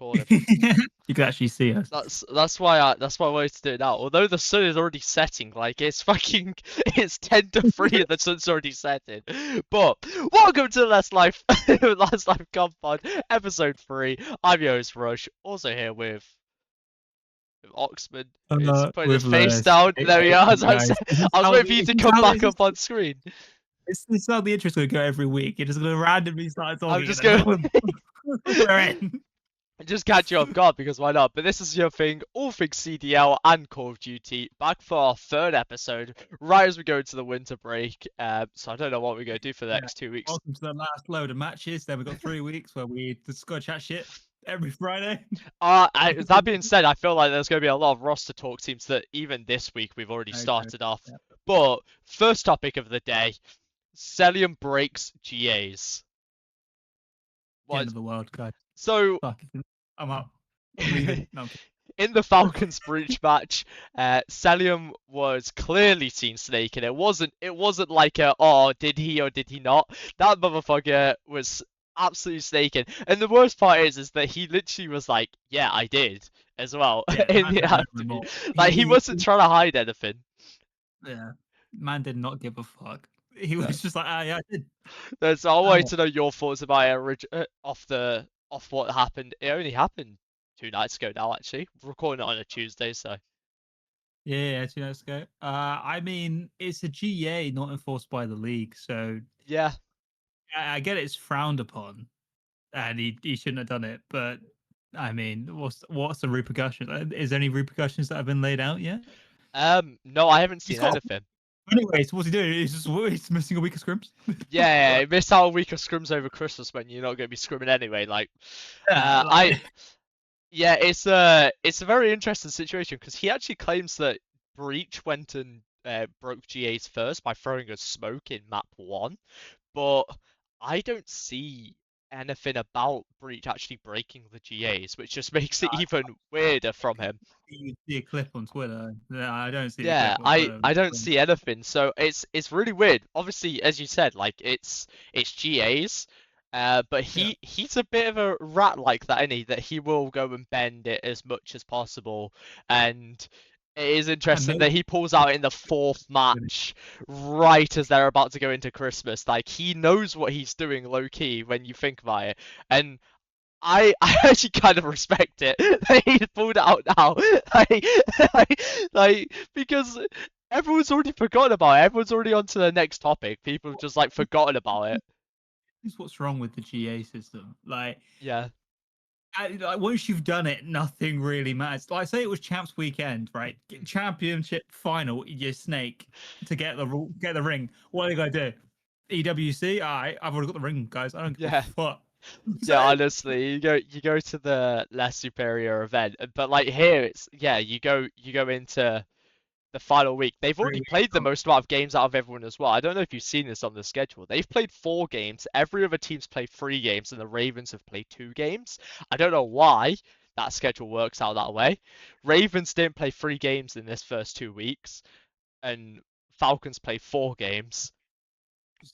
recording. You can actually see us. That's why I wanted to do it now. Although the sun is already setting, like it's fucking it's 10 to 3 and the sun's already setting. But welcome to the Last Life Last Life Pod, episode 3. I'm your host Rushhh, also here with Oxman. He's putting his With face Lewis. down. There we are. Guys, I was waiting for you to come back up on screen. It's not the intro going to go every week. You're just going to randomly start talking. I'm just going. We're in. Just catch you off guard because why not? But this is your thing, all things CDL and Call of Duty, back for our third episode, right as we go into the winter break. So I don't know what we're going to do for the next 2 weeks. Welcome to the last load of matches. Then we've got 3 weeks where we just go chat shit every Friday. That being said, I feel like there's going to be a lot of roster talk teams that even this week we've already started off. Yeah. But first topic of the day, Cellium Breaks GAs. End of the world, guys. So I'm out. I'm leaving. No, in the Falcons breach match, Cellium was clearly seen snaking. It wasn't like did he or did he not? That motherfucker was absolutely snaking. And the worst part is that he literally was like, yeah, I did as well. Yeah, like he wasn't trying to hide anything. Yeah, man did not give a fuck. He was just like, yeah, I did. So I wanted to know your thoughts about it off what happened. It only happened 2 nights ago now, actually. We're recording it on a Tuesday, so. Yeah, 2 nights ago. I mean, it's a GA not enforced by the league, so yeah, I get it's frowned upon, and he shouldn't have done it. But I mean, what's the repercussions? Is there any repercussions that have been laid out yet? No, I haven't seen anything. Anyways, what's he doing? He's missing a week of scrims. Yeah, he missed out a week of scrims over Christmas when you're not going to be scrimming anyway. Yeah, it's a very interesting situation because he actually claims that Breach went and broke GAs first by throwing a smoke in map 1, but I don't see anything about Breach actually breaking the GAs, which just makes it even weirder from him. You see a clip on Twitter. I don't see. Yeah, I don't see anything. So it's really weird. Obviously, as you said, like it's GAs. But he's a bit of a rat like that, isn't he? That he will go and bend it as much as possible. And it is interesting that he pulls out in the 4th match right as they're about to go into Christmas. Like he knows what he's doing low key when you think about it. And I actually kind of respect it that he's pulled it out now. like because everyone's already forgotten about it. Everyone's already on to the next topic. People have just like forgotten about it. This is what's wrong with the GA system. Like, yeah, like once you've done it, nothing really matters. Like, say it was Champs Weekend, right? Championship final, you snake to get the ring. What are they gonna do? EWC? Alright, I've already got the ring, guys. I don't give a fuck. Yeah, honestly, you go to the less superior event, but like here, it's you go into the final week. They've already played the most amount of games out of everyone as well. I don't know if you've seen this on the schedule. They've played 4 games. Every other team's played 3 games, and the Ravens have played 2 games. I don't know why that schedule works out that way. Ravens didn't play 3 games in this first 2 weeks, and Falcons played 4 games.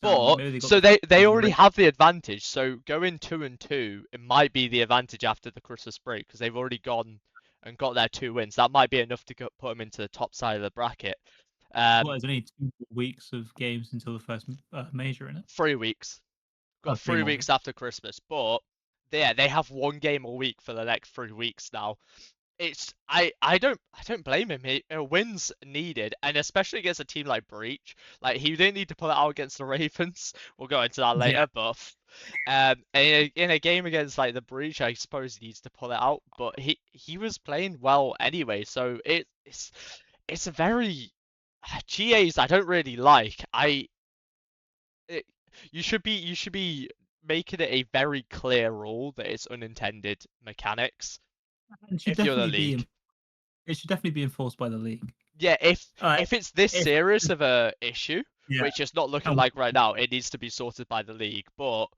But so they already have the advantage. So going 2-2, it might be the advantage after the Christmas break because they've already gone and got their 2 wins. That might be enough to put them into the top side of the bracket. There's only 2 weeks of games until the first major, in it. 3 weeks. Got 3 weeks after Christmas, but yeah, they have 1 game a week for the next 3 weeks now. It's I don't blame him. Wins needed, and especially against a team like Breach. Like he didn't need to pull it out against the Ravens. We'll go into that later, but in a game against like the Breach, I suppose he needs to pull it out. But he was playing well anyway, so it's a very GAs I don't really like. You should be making it a very clear rule that it's unintended mechanics. If you're the league, it should definitely be enforced by the league. Yeah, if it's this serious of a issue, which is not looking like right now, it needs to be sorted by the league. But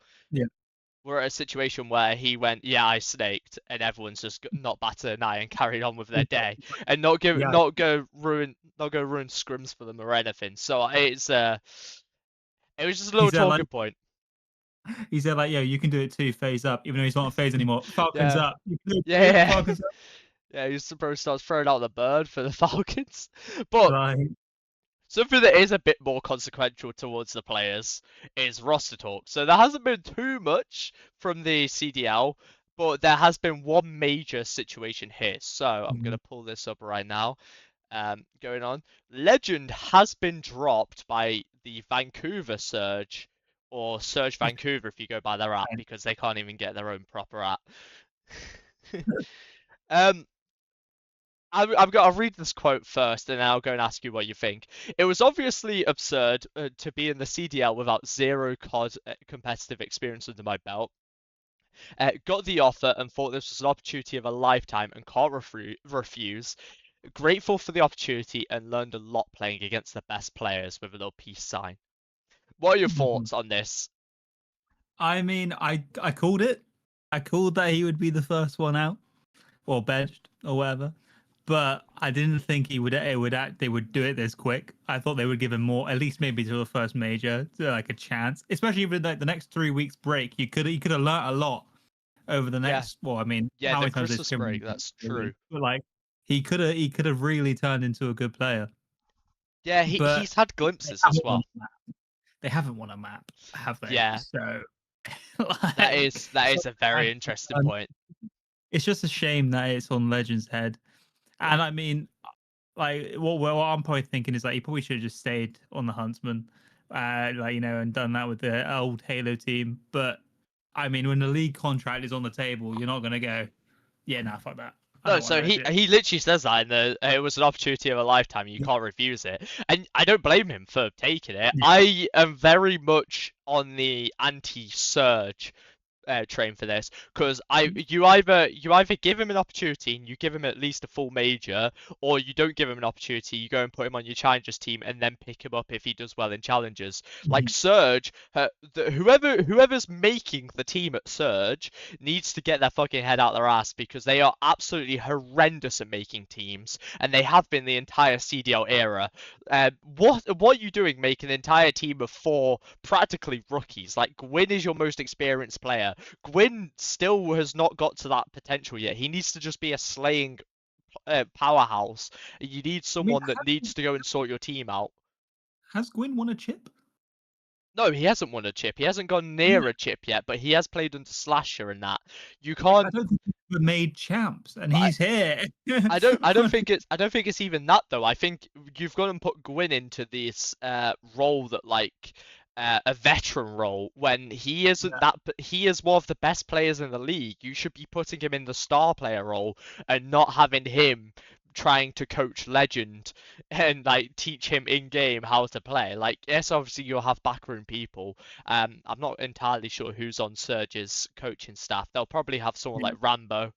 we're at a situation where he went, yeah, I snaked, and everyone's just not batted an eye and carried on with their day, and not go ruin scrims for them or anything. So it was just a little talking point. He said like, "Yo, you can do it too. Phase up," even though he's not on phase anymore. Falcons Yeah, up. You can do it too. yeah, Falcons up. yeah. He's supposed to start throwing out the bird for the Falcons, but Like, something that is a bit more consequential towards the players is roster talk. So there hasn't been too much from the CDL, but there has been one major situation here. So I'm gonna pull this up right now. Going on. Legend has been dropped by the Vancouver Surge, or Surge Vancouver if you go by their app, because they can't even get their own proper app. um, I'll read this quote first, and then I'll go and ask you what you think. It was obviously absurd to be in the CDL without zero COD competitive experience under my belt. Got the offer and thought this was an opportunity of a lifetime and can't refuse. Grateful for the opportunity and learned a lot playing against the best players with a little peace sign. What are your thoughts on this? I mean, I called it. I called that he would be the first one out or benched or whatever. But I didn't think they would do it this quick. I thought they would give him more, at least maybe to the first major, like a chance. Especially with like the next 3 weeks break, you could have learnt a lot over the next. Well, I mean, Yeah, how the many times Christmas break, that's true. But like, he could have really turned into a good player. Yeah, But he's had glimpses as well. They haven't won a map, have they? Yeah. So that is a very interesting point. It's just a shame that it's on Legend's head. And I mean, like, what I'm probably thinking is like he probably should have just stayed on the Huntsman, like, you know, and done that with the old Halo team. But I mean, when the league contract is on the table, you're not gonna go, yeah, nah, fuck that. No, so he literally says that in the it was an opportunity of a lifetime. You can't refuse it, and I don't blame him for taking it. Yeah. I am very much on the anti-surge train for this, because you either give him an opportunity and you give him at least a full major, or you don't give him an opportunity, you go and put him on your challengers team and then pick him up if he does well in challengers. Like Surge, whoever's making the team at Surge needs to get their fucking head out their ass, because they are absolutely horrendous at making teams, and they have been the entire CDL era. What are you doing making an entire team of 4 practically rookies? Like, Gwyn is your most experienced player. Gwyn still has not got to that potential yet. He needs to just be a slaying powerhouse. You need someone that needs to go and sort your team out. Has Gwyn won a chip? No, he hasn't won a chip. He hasn't gone near a chip yet, but he has played under Slasher and that. You can't. I don't think he's ever made champs, and he's here. I don't think it's even that though. I think you've got to put Gwyn into this role that like a veteran role when he isn't that. He is one of the best players in the league. You should be putting him in the star player role and not having him trying to coach Legend and like teach him in game how to play. Like, yes, obviously you'll have backroom people. I'm not entirely sure who's on Surge's coaching staff. They'll probably have someone like Rambo.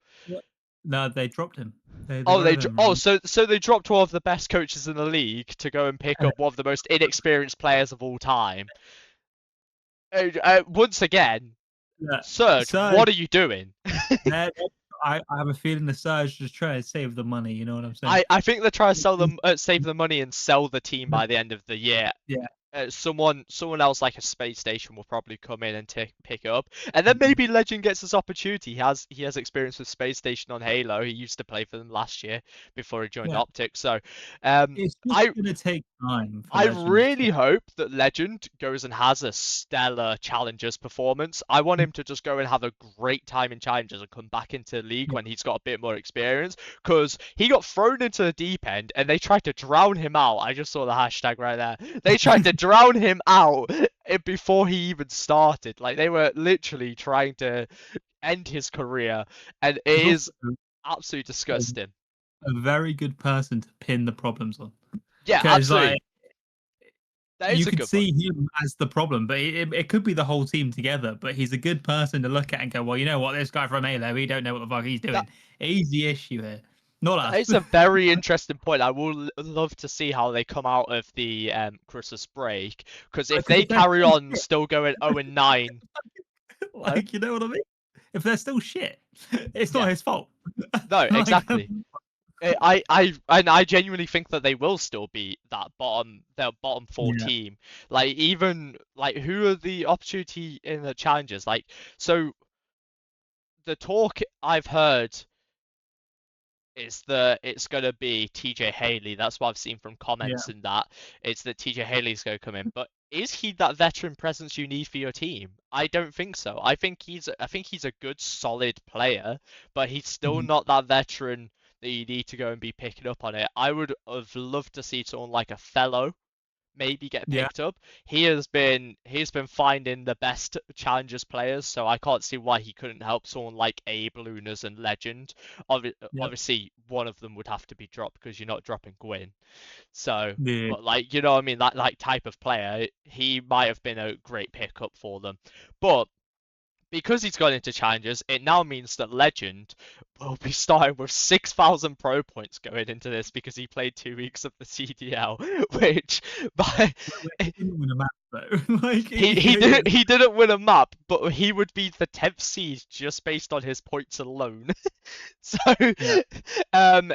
No, they dropped him. So they dropped one of the best coaches in the league to go and pick up one of the most inexperienced players of all time. Once again, Surge, what are you doing? I have a feeling the Surge just trying to save the money. You know what I'm saying? I think they're trying to save the money and sell the team by the end of the year. Yeah. Someone else like a space station will probably come in and pick it up, and then maybe Legend gets his opportunity. He has experience with space station on Halo. He used to play for them last year before he joined Optic. So it's just gonna take time. I really hope that Legend goes and has a stellar Challengers performance. I want him to just go and have a great time in Challengers and come back into the league when he's got a bit more experience, because he got thrown into the deep end and they tried to drown him out. I just saw the hashtag right there. They tried to drown him out before he even started. Like, they were literally trying to end his career, and it is absolutely disgusting. A very good person to pin the problems on. Yeah, absolutely. You could see him as the problem, but it could be the whole team together. But he's a good person to look at and go, well, you know what, this guy from Halo, he don't know what the fuck he's doing. He's the issue here. Not us. It's a very interesting point. I will love to see how they come out of the Christmas break, because if they carry on still going 0-9, like, you know what I mean? If they're still shit, it's not his fault. No, exactly. I genuinely think that they will still be their bottom four Yeah, team. Like even like who are the opportunity in the challenges? Like so the talk I've heard is that it's gonna be TJ Haley. That's what I've seen from yeah, comments and that it's that TJ Haley's gonna come in. But is he that veteran presence you need for your team? I don't think so. I think he's a good solid player, but he's still mhm, not that veteran that you need to go and be picking up on it. I would have loved to see someone like a fellow maybe get yeah, picked up. He's been finding the best challengers players, so I can't see why he couldn't help someone like Abe, Lunas, and Legend. yep, Obviously, one of them would have to be dropped because you're not dropping Gwyn. So, yeah. but like you know what I mean, that like type of player, he might have been a great pickup for them. But because he's gone into challenges, it now means that Legend will be starting with 6,000 pro points going into this because he played 2 weeks of the CDL, which by Wait, he didn't win a match though. Like he didn't he didn't win a map, but he would be the 10th seed just based on his points alone. So yeah, um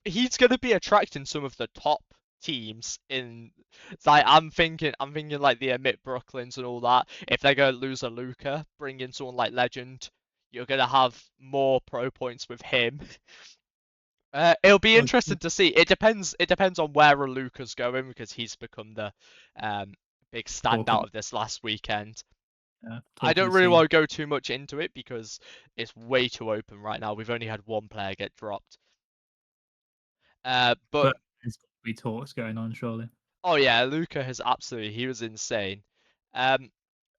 he's gonna be attracting some of the top teams in like I'm thinking like the Emit Brooklyns and all that. If they're gonna lose a Luca, bring in someone like Legend, you're gonna have more pro points with him. It'll be oh, interesting to see. It depends on where Luca's going because he's become the um big talk standout of this last weekend. I talk of don't the really scene. want to go too much into it because it's way too open right now. We've only had one player get dropped. But But there's got to be talks going on, surely. oh yeah, Luca has absolutely he was insane. Um,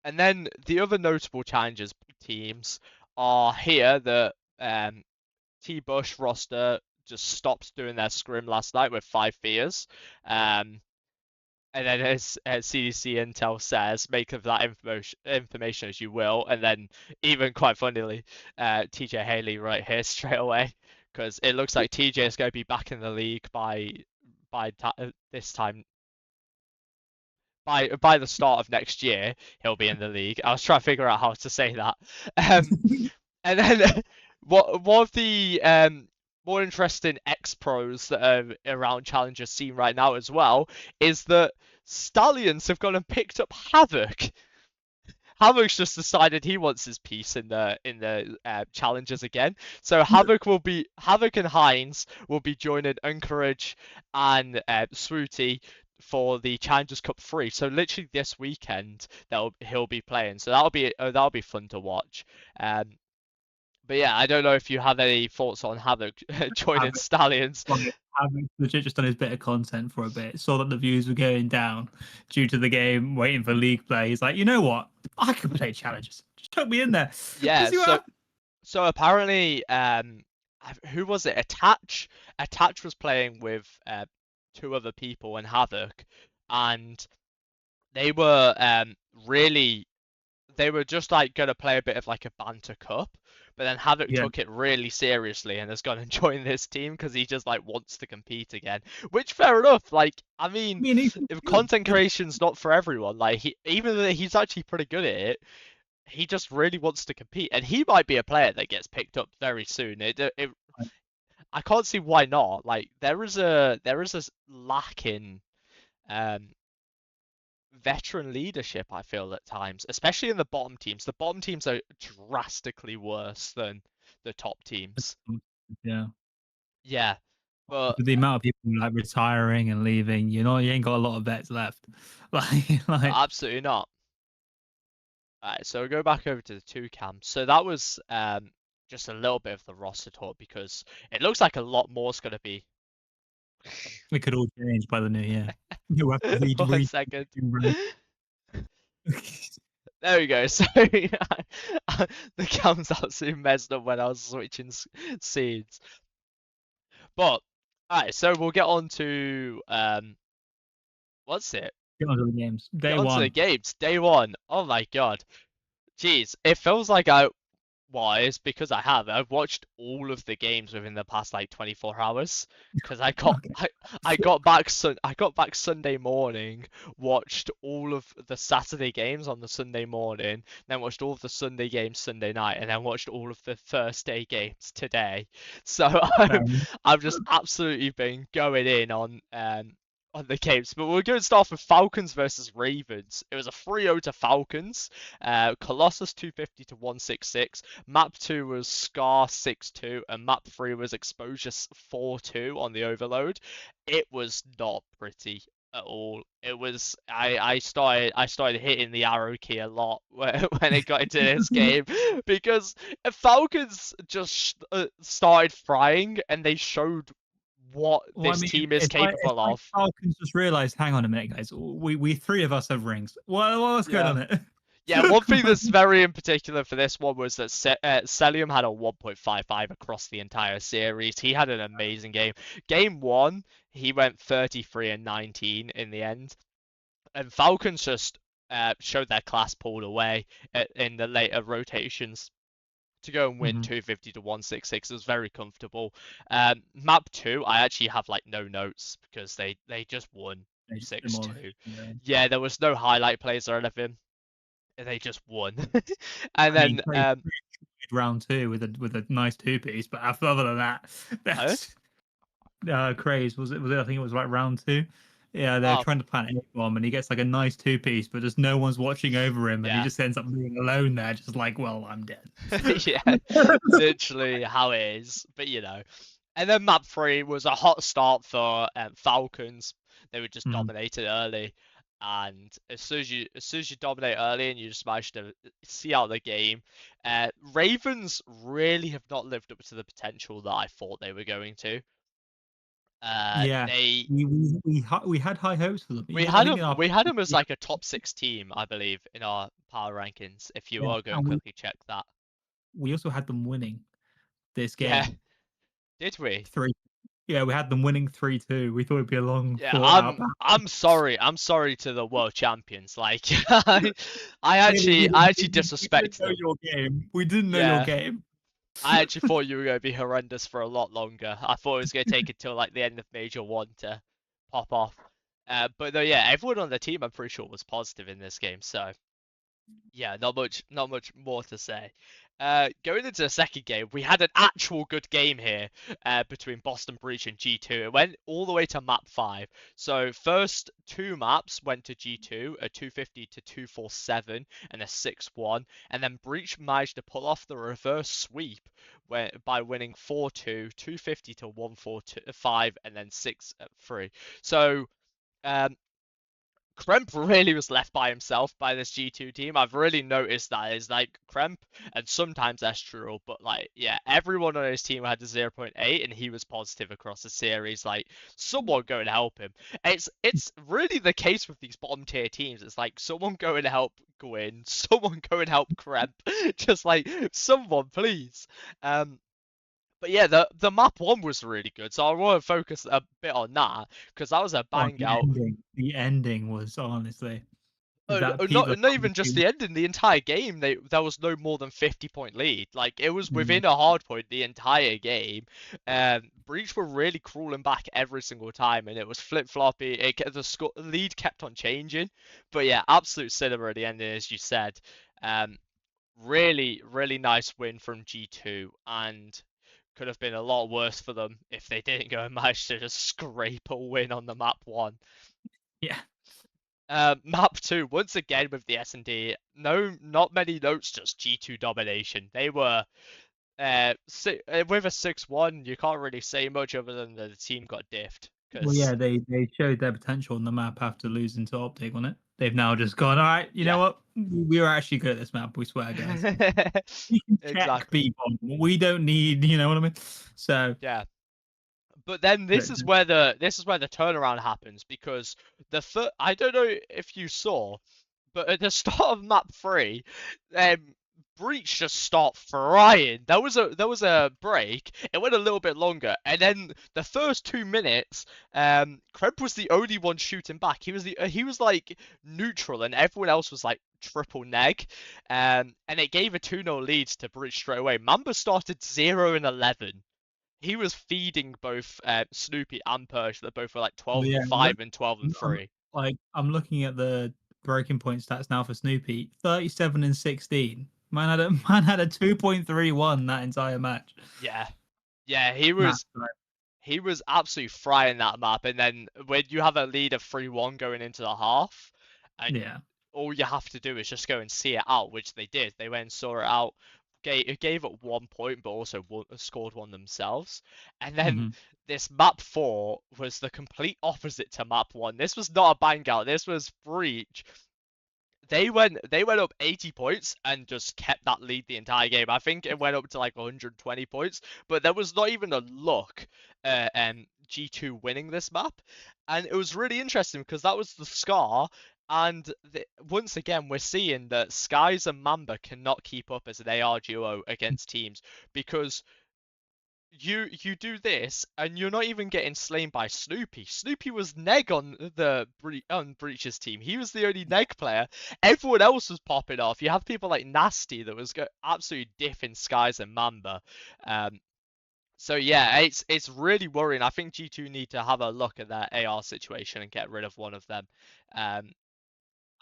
and then the other notable challenges teams are here. The T Bush roster just stopped doing their scrim last night with 5 fears. And then as CDC Intel says, make of that information as you will. And then even quite funnily, TJ Haley right here straight away because it looks like TJ is going to be back in the league by this time by the start of next year. He'll be in the league. I was trying to figure out how to say that. Um, and then one of the more interesting X pros that are around Challenger scene right now as well is that Stallions have gone and picked up Havoc. Havoc's just decided he wants his piece in the challenges again. So Havoc and Hines will be joining Encourage and Swooty for the Challengers Cup 3. So literally this weekend he'll be playing. So that'll be fun to watch. But yeah, I don't know if you have any thoughts on Havoc joining Have Stallions. have legit just done his bit of content for a bit. Saw that the views were going down due to the game, waiting for league play. He's like, you know what? I can play challenges. Just chuck me in there. Let's Yeah, see what so happens. so apparently who was it? Attach was playing with two other people and Havoc, and they were really they were just like gonna play a bit of like a banter cup, but then Havoc Yeah, took it really seriously and has gone and joined this team because he just like wants to compete again. Which fair enough. Like I I mean, mean, he's if good. content creation's not for everyone, like even though he's actually pretty good at it, he just really wants to compete, and he might be a player that gets picked up very soon. I can't see why not. Like there is a lack in um veteran leadership, I feel at times, especially in the bottom teams. The bottom teams are drastically worse than the top teams. Yeah, Yeah, but with the amount of people like retiring and leaving, you ain't got a lot of vets left. Like absolutely not. Alright, so we'll go back over to the two cams. So that was just a little bit of the roster talk because it looks like a lot more is going to be. it could all change by the new year. You have to read, 1 second. read. There we go. So the cams absolutely messed up when I was switching scenes. But alright, so we'll get on to what's it? Get on to the games. Get Day on to the one. games. Day one. Oh my god. Jeez, it feels like I Well, it's because I've watched all of the games within the past like 24 hours. Because Okay. I got back Sunday morning, watched all of the Saturday games on the Sunday morning, then watched all of the Sunday games Sunday night, and then watched all of the Thursday games today. So Um, I've just absolutely been going in on the games. But we're going to start off with Falcons versus Ravens. It was a 3-0 to Falcons. Colossus 250 to 166. Map 2 was Scar 6-2, and Map 3 was Exposure 4-2 on the Overload. It was not pretty at all. It was I started hitting the arrow key a lot when it got into this game because Falcons just started frying and they showed what well, I this mean, team is it's capable like of. Falcons just realized, hang on a minute, guys, we three of us have rings. What's going Yeah. on there? Yeah, one thing that's very in particular for this one was that Cellium had a 1.55 across the entire series. He had an amazing game. Game 1, he went 33 and 19 in the end. And Falcons just showed their class pulled away in the later rotations to go and win Mhm. 250 to 166. It was very comfortable. Map 2, I actually have like no notes because they just won They just demolished. 6-2. Yeah. Yeah, there was no highlight plays or anything. They just won. And I mean, then Craig round two with a nice two piece, but other than that, oh, that's Craze was it? I think it was like round two. Yeah, they're oh trying to plant a bomb, and he gets like a nice two piece, but just no one's watching over him, and he yeah. just ends up being alone there, just like, well, I'm dead. Yeah, literally how it is. But and then map 3 was a hot start for Falcons. They were just Mhm. dominated early, and as soon as you dominate early and you just manage to see out the game, Ravens really have not lived up to the potential that I thought they were going to. Yeah, They we had high hopes for them. we Even I had think them in our we had them as yeah, like a top 6 team, I believe, in our power rankings. If you yeah, are going to and quickly check that. we also had them winning this Yeah, game did we? 3. Yeah, we had them winning 3-2. We thought it'd be a long Yeah, fought out I'm battle. I'm sorry. I'm sorry to the world champions. Like I Clearly, actually I actually we didn't disrespect know them. your game. We didn't know your Yeah. game. I actually thought you were going to be horrendous for a lot longer. I thought it was going to take until like the end of Major 1 to pop off. But no, yeah, everyone on the team I'm pretty sure was positive in this game. So yeah, not much more to say. Going into the second game, we had an actual good game here between Boston Breach and G2. It went all the way to map 5. So first two maps went to G2, a 250 to 247 and a 6-1, and then Breach managed to pull off the reverse sweep by winning 4-2, 250 to 145, and then 6-3. So um, Kremp really was left by himself by this G2 team. I've really noticed that is like Kremp and sometimes Estral, but like yeah, everyone on his team had a zero point 0.8 and he was positive across the series. Like someone go and help him. It's really the case with these bottom tier teams. It's like someone go and help Gwyn, someone go and help Kremp. Just like someone please. Um but yeah, the map 1 was really good, so I want to focus a bit on that because that was a Oh, bang out. the ending was honestly Oh, that not people. not even just the ending. The entire game, there was no more than 50-point lead. Like it was Mm, within a hard point the entire game. Breach were really crawling back every single time, and it was flip floppy. The lead kept on changing, but yeah, absolute cinema at the ending, as you said. Um, really nice win from G2, and could have been a lot worse for them if they didn't go and manage to just scrape a win on the map 1. yeah. Map 2, once again with the S&D, no, not many notes, just G2 domination. They were with a 6-1, you can't really say much other than the team got diffed. Well, Because yeah, they showed their potential on the map after losing to Optic on it. They've now just gone, all right, you know yeah, what? We were actually good at this map, we swear, guys. We can check exactly. B-bomb. We don't need, you know what I mean? So, Yeah. But then but, this is where the turnaround happens because I don't know if you saw, but at the start of map 3, um, Breach just start frying. There was a break. It went a little bit longer, and then the first 2 minutes, Krebs was the only one shooting back. He was like neutral, and everyone else was like triple neg. And it gave a 2-0 lead to Breach straight away. Mamba started 0 and 11. He was feeding both Snoopy and Perch. That both were like 12 and Yeah, look, 5 and 12 and I'm 3. like I'm looking at the breaking point stats now for Snoopy. 37 and 16. Man had a 2.31 that entire match. Yeah, yeah, he Match, was right? he was absolutely frying that map. And then when you have a lead of 3-1 going into the half, and Yeah. all you have to do is just go and see it out, which they did. They went and saw it out. Gave it 1 point, but also scored one themselves. And then Hmm. this map 4 was the complete opposite to map 1. This was not a bang out. This was Breach. They went up 80 points and just kept that lead the entire game. I think it went up to like 120 points, but there was not even a look G2 winning this map. And it was really interesting because that was the Scar. And once again, we're seeing that Skies and Mamba cannot keep up as an AR duo against teams, because you do this and you're not even getting slain by Snoopy. Snoopy was neg on on Breach's team. He was the only neg player. Everyone else was popping off. You have people like Nasty that was absolutely diffing Skies and Mamba. Um, so yeah, it's really worrying. I think G2 need to have a look at their AR situation and get rid of one of them. Um,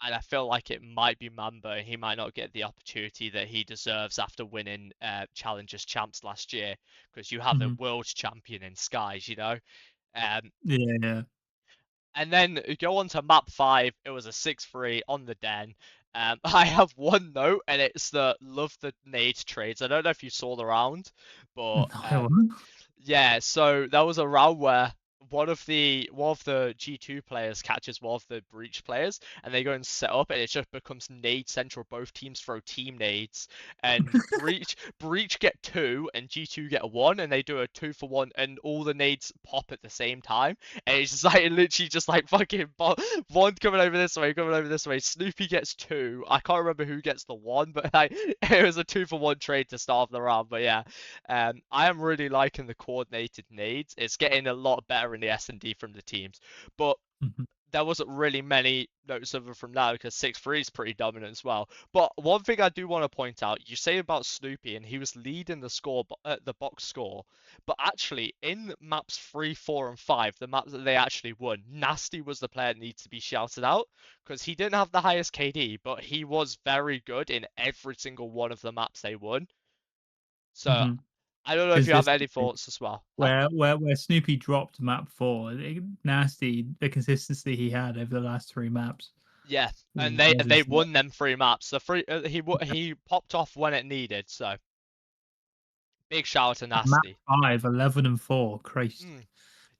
and I feel like it might be Mamba. He might not get the opportunity that he deserves after winning Challengers champs last year, because you have the Hmm. world champion in Skies, you know. Um, Yeah, yeah. and then go on to map 5. It was a 6-3 on the Den. I have one note, and it's the love the nade trades. I don't know if you saw the round, but No, yeah, so that was a round where one of the G2 players catches one of the Breach players, and they go and set up, and it just becomes nade central. Both teams throw team nades, and Breach get 2 and G2 get 1, and they do a 2-for-1, and all the nades pop at the same time. And it's just like literally just like fucking one coming over this way, coming over this way. Snoopy gets 2. I can't remember who gets the 1, but like it was a 2-for-1 trade to start off the round. But yeah, I am really liking the coordinated nades. It's getting a lot better in the S&D from the teams. But Mhm. there wasn't really many notes other from that, because 6-3 is pretty dominant as well. But one thing I do want to point out, you say about Snoopy, and he was leading the score, the box score. But actually, in maps 3, 4, and 5, the maps that they actually won, Nasty was the player that needs to be shouted out, because he didn't have the highest KD, but he was very good in every single one of the maps they won. So Mhm. I don't know if you have any Consistency. thoughts as well. Huh? Where Snoopy dropped map 4, nasty, the consistency he had over the last 3 maps Yeah, and they was they insane. won them 3 maps. The three he popped off when it needed. So big shout out to Map Nasty. 5, 11 and 4. Christ. Mm,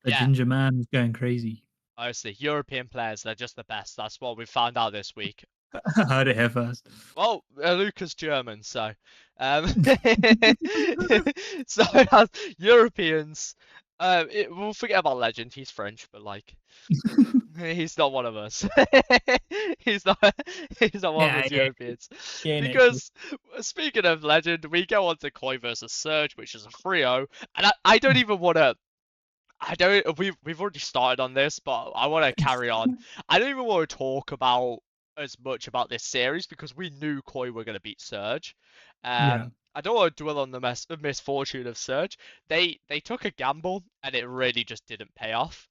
The yeah, ginger man was going crazy. honestly, European players, they're just the best. That's what we found out this week. I heard it here first. Well, Luca's German, so um, so Europeans. We'll forget about Legend. He's French, but like he's not one of us. he's not. He's not one of Yeah, us yeah, Europeans. yeah, next. Because speaking of Legend, we go on to Koi versus Surge, which is a 3-0, and I don't even want to. I don't. We've already started on this, but I want to carry on. I don't even want to talk about as much about this series, because we knew Koi were going to beat Surge. Yeah, I don't want to dwell on the misfortune of Surge. They took a gamble, and it really just didn't pay off.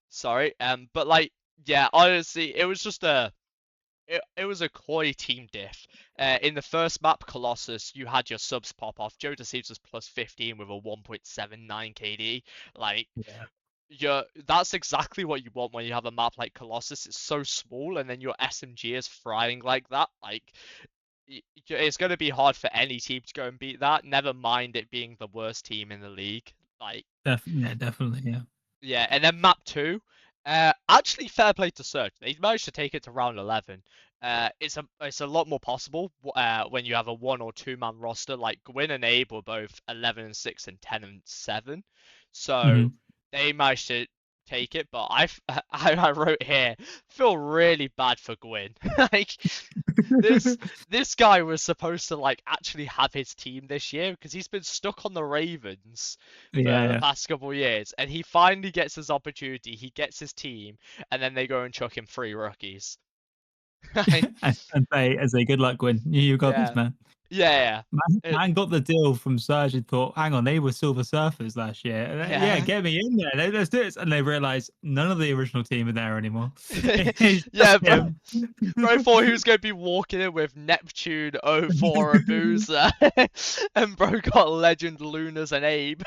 Sorry. But like, yeah, honestly, it was just it was a Koi team diff. In the first map, Colossus, you had your subs pop off. Joe Deceives was plus 15 with a 1.79 KD. Like, yeah, that's exactly what you want when you have a map like Colossus. It's so small, and then your SMG is frying like that. Like, it's going to be hard for any team to go and beat that. Never mind it being the worst team in the league. Like, yeah, definitely, yeah. yeah, and then map 2. Actually, fair play to Surge. They managed to take it to round 11. It's a lot more possible when you have a 1 or 2 man roster. Like Gwyn and Abe were both 11 and 6 and 10 and 7, so Hmm. they managed to take it, but I wrote here, feel really bad for Gwyn. Like this this guy was supposed to like actually have his team this year because he's been stuck on the Ravens for the Yeah, past couple of years, and he finally gets his opportunity. He gets his team, and then they go and chuck him 3 rookies. yeah. And say, good luck, Gwyn. You got this, Yeah, man. yeah, yeah. Man got the deal from Surge and thought, hang on, they were Silver Surfers last year. Yeah, Yeah. get me in there. Let's do it. And they realized none of the original team are there anymore. It's Yeah, just bro. him. Bro thought he was going to be walking in with Neptune, O4, Abusa, and bro got Legend, Lunas, and Abe.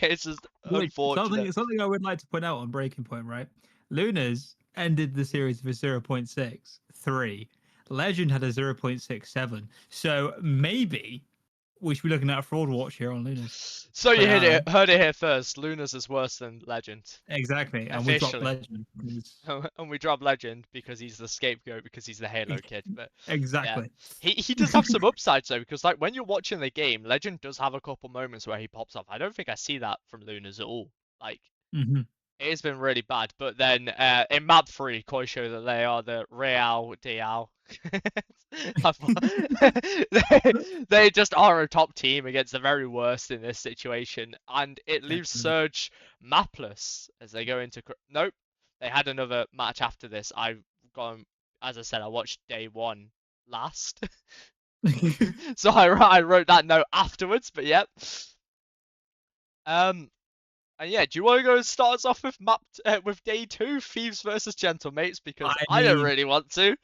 It's just Which unfortunate. something I would like to point out on Breaking Point, right? Luna's ended the series with 0.63. Legend had a 0.67. So maybe we should be looking at a fraud watch here on Luna's. So you But heard it here first. Lunas is worse than Legend. exactly. And we dropped Officially. Legend. And we drop Legend because he's the scapegoat because he's the Halo kid. But yeah. Exactly. He does have some upsides though, because like when you're watching the game, Legend does have a couple moments where he pops off. I don't think I see that from Lunas at all. Like Hmm. it has been really bad. But then in map 3, Koi show that they are the Real Diao. They just are a top team against the very worst in this situation, and it leaves Definitely. Surge mapless as they go into. Nope, they had another match after this. I've gone, as I said, I watched day 1 last, so I wrote that note afterwards. But yep. And yeah, do you want to go and start us off with with day 2, Thieves versus Gentlemates? Because I I don't mean, really want to.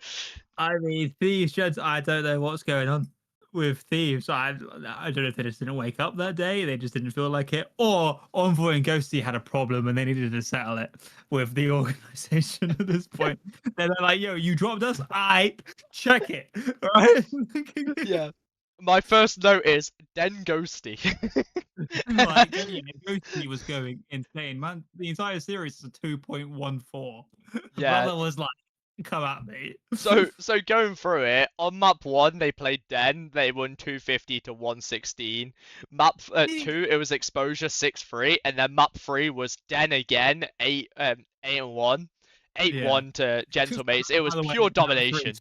Thieves, Jeds, I don't know what's going on with Thieves. I don't know if they just didn't wake up that day, they just didn't feel like it, or Envoy and Ghosty had a problem and they needed to settle it with the organization at this point. They're like, yo, you dropped us? I check it. Right? Yeah. My first note is Den Ghosty. Like, yeah, Ghosty was going insane. Man, the entire series is a 2.14. The Yeah. brother was like, come at me. So going through it, on map 1 they played Den, they won 250 to 116. Map 2 it was Exposure 6-3, and then map 3 was Den again 8-1. 8-1 to Gentlemates. It was By the way, pure Map 3, domination.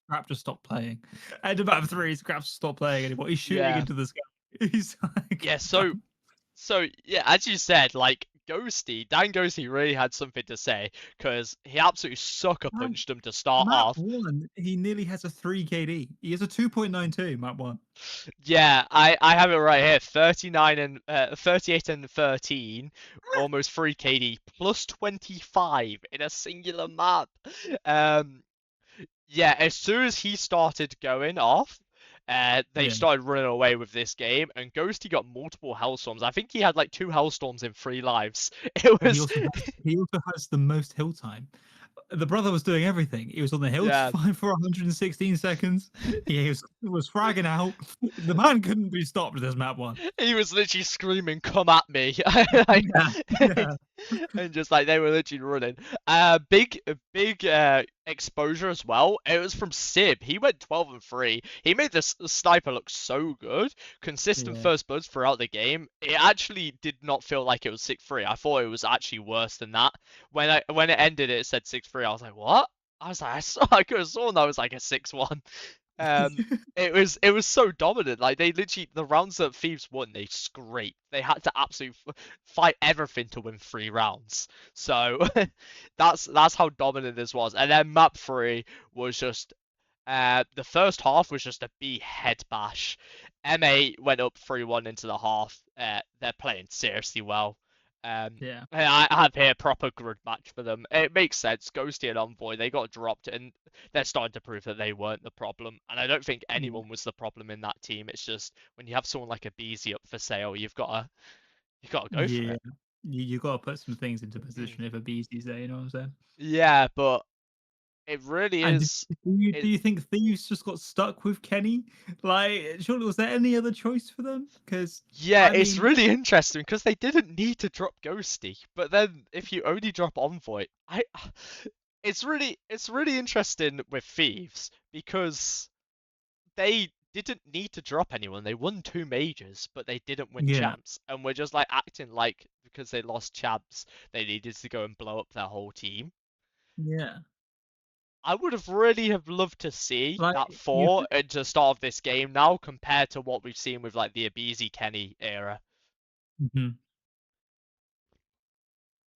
Scrap just stopped playing. And about 3, Scrap stopped playing anymore. He's shooting Yeah. into the sky. He's like, Yeah, so yeah, as you said, like Dan Ghosty really had something to say because he absolutely sucker punched them to start Map off. 1, he nearly has a 3 KD. He has a 2.92, Map 1. Yeah, I have it right here. 38 and 13, almost 3 KD, plus 25 in a singular map. Yeah, as soon as he started going off, they Yeah. started running away with this game, and Ghosty got multiple Hellstorms. I think he had like 2 Hellstorms in 3 lives. It And was he also has the most hill time. The brother was doing everything. He was on the hill Yeah. for 116 seconds. He was fragging out. The man couldn't be stopped with this Map 1. He was literally screaming, "Come at me!" Like, Yeah. and just like they were literally running. Big exposure as well. It was from Sib. He went 12-3. He made this sniper look so good. Consistent Yeah. first bloods throughout the game. It actually did not feel like it was 6-3. I thought it was actually worse than that. When it ended, it said 6-3. I was like, what? I was like, I could have sworn that was like a 6-1. It was so dominant. Like they literally the rounds that Thieves won, they scraped. They had to absolutely fight everything to win 3 rounds. So that's how dominant this was. And then map 3 was just the first half was just a B head bash. MA went up 3-1 into the half. They're playing seriously well. Yeah. I have here proper grid match for them. It makes sense. Ghosty and Envoy, they got dropped, and they're starting to prove that they weren't the problem. And I don't think anyone was the problem in that team. It's just when you have someone like a Beezy up for sale, you've got to go for Yeah. it. You got to put some things into position if a beastie's there, you know what I'm saying? Yeah, but it really And is. do you think Thieves just got stuck with Kenny? Like, surely was there any other choice for them? Because Yeah, I it's mean, really interesting because they didn't need to drop Ghosty, but then if you only drop Envoy, it's really interesting with Thieves because they didn't need to drop anyone. They won 2 majors, but they didn't win Yeah, champs, and we're just like acting like because they lost champs, they needed to go and blow up their whole team. yeah. I would have really have loved to see Like that you. four at the start of this game now compared to what we've seen with like the Abizi Kenny era. Mhm.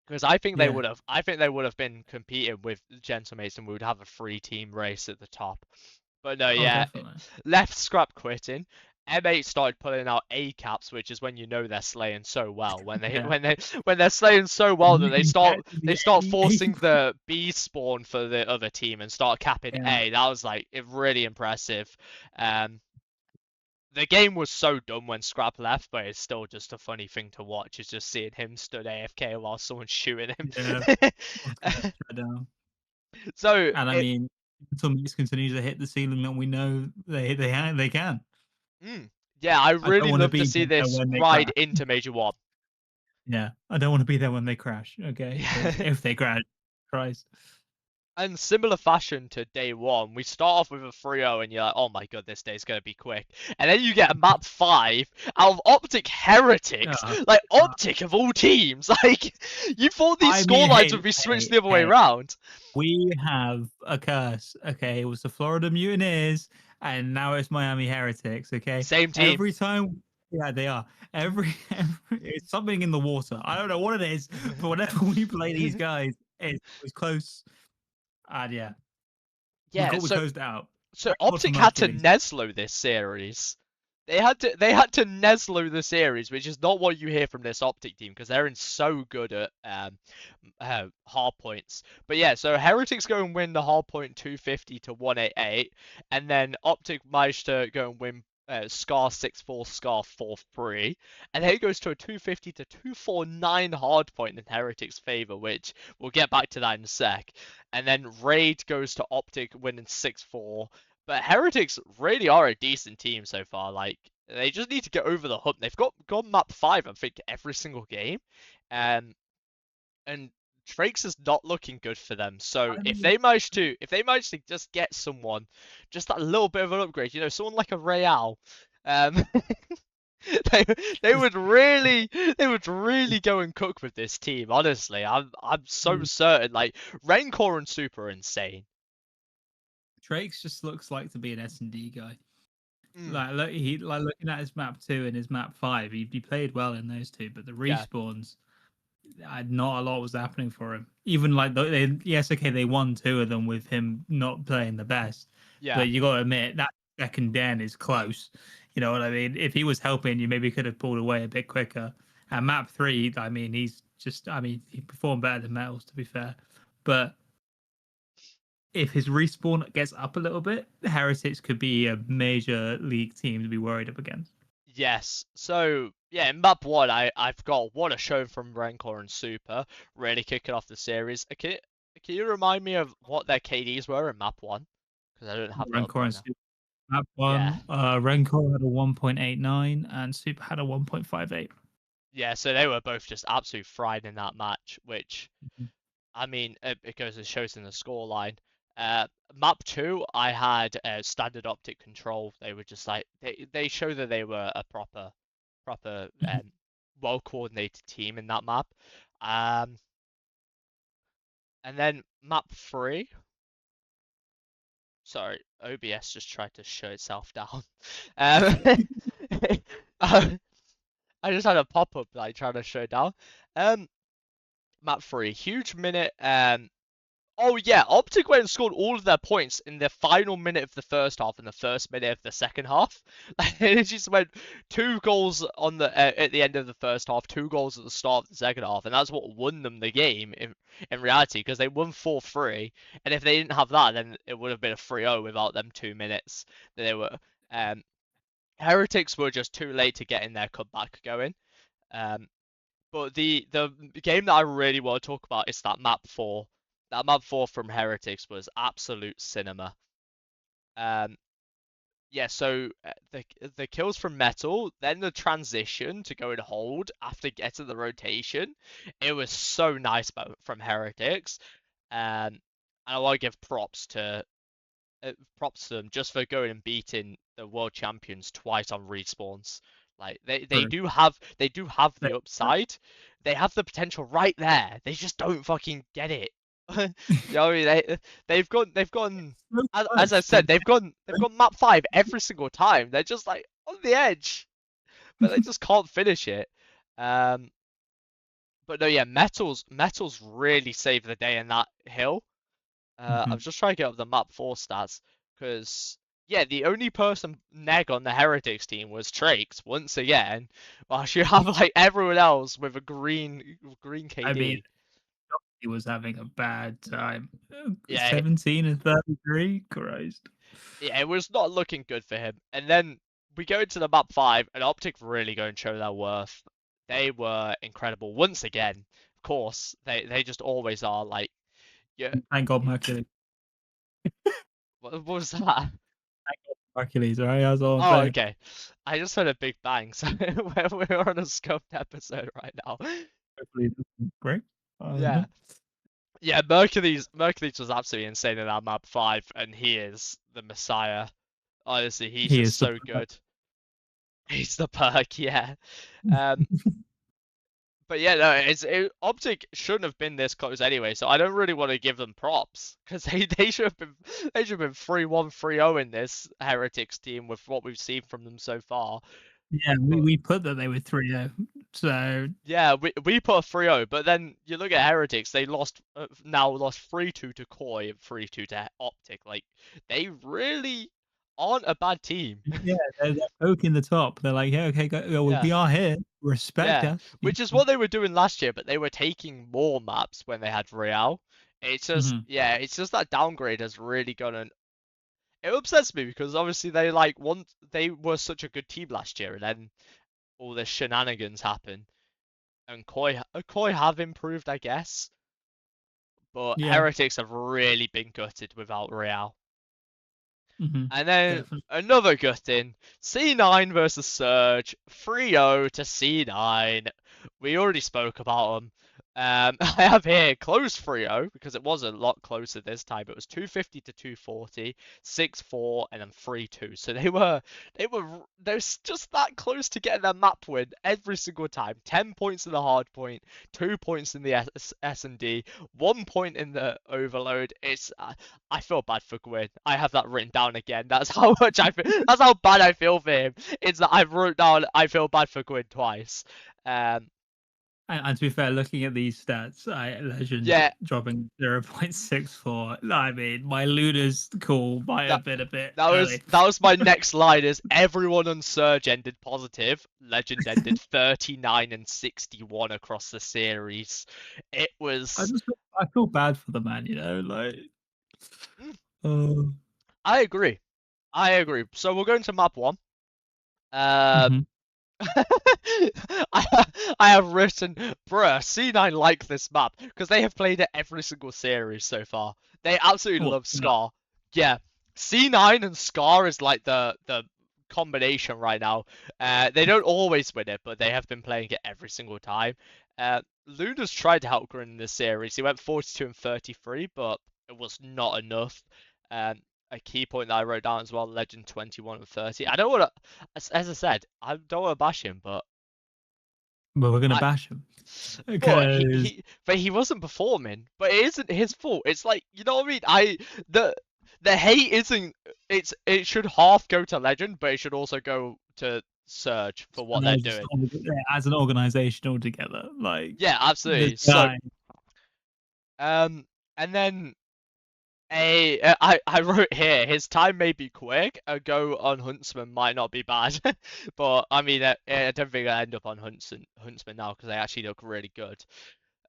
Because Yeah. I think they would have been competing with Gentlemates, we would have a 3 team race at the top. But no, Oh, yeah, definitely. left scrap quitting. M8 started pulling out A caps, which is when you know they're slaying so well. Yeah. When they're slaying so well When that you can get to they the start A. forcing the B spawn for the other team and start capping Yeah. A. That was like really impressive. Um, the game was so done when Scrap left, but it's still just a funny thing to watch. Is just seeing him stood AFK while someone's shooting him. Yeah. Let's get shut down. So And I it, mean, until Mix continues to hit the ceiling that we know they can. mm, yeah, I I don't really want to love to be see there this when they ride crash. into Major One. Yeah, I don't want to be there when they crash. Okay, because Yeah. if they crash, Christ. And similar fashion to day one, we start off with a 3-0 and you're like, oh my god, this day's gonna be quick. And then you get a map 5 out of Optic Heretics. Uh, Like, Optic of all teams. Like, you thought these I mean, scorelines would hey, be switched hey, the other way hey. around. We have a curse. Okay, it was the Florida Mutineers, and now it's Miami Heretics. Okay, Same team. every time, yeah, they are. Every it's something in the water. I don't know what it is, but whenever we play these guys, it's close. And yeah, Yeah, we closed it out. so Thank God for Optic had to Mercury. Neslo this series. They had to Neslo the series, which is not what you hear from this Optic team because they're in so good at hard points. But yeah, so Heretics go and win the hard point 250 to 188, and then Optic managed to go and win Scar 6-4, Scar 4-3, and then it goes to a 250 to 249 hard point in Heretics' favor, which we'll get back to that in a sec. And then Raid goes to Optic winning 6-4. But Heretics really are a decent team so far. Like they just need to get over the hump. They've got map 5, I think, every single game. And Drake's is not looking good for them. So I if mean, they manage to just get someone, just that little bit of an upgrade, someone like a Real, um, they they just would really they would really go and cook with this team. Honestly, I'm so certain. Like Rancor and Super are insane. Drake's just looks like to be an S&D guy. Mm, Like look, he like looking at his map 2 and his map 5. He played well in those two, but the yeah, respawns, not a lot was happening for him. Even like yes, okay, they won 2 of them with him not playing the best, yeah. but you got to admit that second den is close. You know what I mean? If he was helping, you maybe could have pulled away a bit quicker. And map 3, I mean, he performed better than Metals to be fair, but if his respawn gets up a little bit, Heretics could be a major league team to be worried up against. Yes. So yeah, in map 1, I've got what a show from Rancor and Super, really kicking off the series. Can you remind me of what their KDs were in map 1? Because I don't have that up Rancor right and now. Super. Map Yeah. one, Rancor had a 1.89 and Super had a 1.58. Yeah, so they were both just absolute fried in that match, which I mean, it goes and shows in the scoreline. Map 2, I had standard optic control. They were just like they show that they were a proper well coordinated team in that map. Um, and then map 3. Sorry, OBS just tried to shut itself down. Um, I just had a pop up like trying to shut it down. Um, map 3, huge minute. Oh yeah, Optic went and scored all of their points in the final minute of the first half and the first minute of the second half. It just went 2 goals on the at the end of the first half, 2 goals at the start of the second half, and that's what won them the game in reality because they won 4-3. And if they didn't have that, then it would have been a 3-0 without them 2 minutes. They were um, Heretics were just too late to get in their comeback going. Um, but the game that I really want to talk about is that map 4. That map 4 from Heretics was absolute cinema. Um, yeah, so the kills from Metal, then the transition to go and hold after getting the rotation, it was so nice from Heretics. And I want to give props to props to them just for going and beating the world champions twice on respawns. Like they True. do have They- the upside. They have the potential right there. They just don't fucking get it. You know what I mean? They've gone so as I close, said, but they've gone map 5 every single time. They're just like on the edge, but they just can't finish it. Um, but no, yeah, metals really saved the day in that hill. I'm Mhm. just trying to get up the map 4 stats because yeah, the only person neg on the Heretics team was Trakes once again, whilst you have like everyone else with a green I mean, KD. he was having a bad time. Yeah, 17 and 33, Christ. yeah, it was not looking good for him. And then we go into the map 5, and Optic really go and show their worth. They were incredible once again. Of course, they just always are. Like, yeah, Thank God Mercury. what was that? Hercules, right? That's all I'm Oh, saying. okay. I just heard a big bang, so we're on a scoped episode right now. Hopefully it doesn't break. I don't Yeah, know. yeah. Mercury's was absolutely insane in that map 5, and he is the messiah. Honestly, he's He just is the so good. He's the perk, yeah. Um, but yeah, no, Optic shouldn't have been this close anyway, so I don't really want to give them props because they should have been 3-1 3-0 in this Heretics team with what we've seen from them so far. Yeah, But we put that they were 3-0. So yeah, we put a 3-0, but then you look at Heretics, they now lost 3-2 to Koi and 3-2 to Optic. Like they really aren't a bad team. yeah, they're poking the top. They're like, yeah, okay, Yeah. we are here. Respect Yeah, us. which is what they were doing last year, but they were taking more maps when they had Real. It's just, Mhm. yeah, it's just that downgrade has really gone and it upsets me because obviously they were such a good team last year, and then all this shenanigans happen. And Koi have improved, I guess, but Yeah. Heretics have really been gutted without Real. Mhm. And then Definitely. another gutting. C9 versus Surge. 3-0 to C9. We already spoke about them. I have here close 3-0 because it was a lot closer this time. It was 250 to 240, 6-4, and then 3-2. So they were just that close to getting their map win every single time. 10 points in the hard point, 2 points in the S&D, 1 point in the overload. I feel bad for Gwyn. I have that written down again. That's how much I feel. That's how bad I feel for him. It's that I've wrote down I feel bad for Gwyn twice. Um, And to be fair, looking at these stats, Legend yeah, dropping 0.64. I mean, my Luna's call might that have been a bit that was early. that was my next line. Is everyone on Surge ended positive? Legend ended 39 and 61 across the series. It was. I feel bad for the man, like. Mm, Oh. I agree. I agree. So we're going to map 1. Um, Mhm. I, I have written, bruh, C9 like this map because they have played it every single series so far. They absolutely What? love Scar. Yeah, C9 and Scar is like the combination right now. They don't always win it, but they have been playing it every single time. Luna's tried to help Grin in this series. He went 42 and 33, but it was not enough. Um, a key point that I wrote down as well, Legend 21 and 30. I don't want to, as I said, I don't want to bash him, but But we're gonna I, bash him but because he wasn't performing. But it isn't his fault. It's like, you know what I mean? The hate isn't. It should half go to Legend, but it should also go to Surge for what they're doing. as an organization altogether, like Yeah, this absolutely. So, guy. and then I wrote here, his time may be quick. A go on Huntsman might not be bad, but I mean, I don't think I end up on Huntsman now because they actually look really good.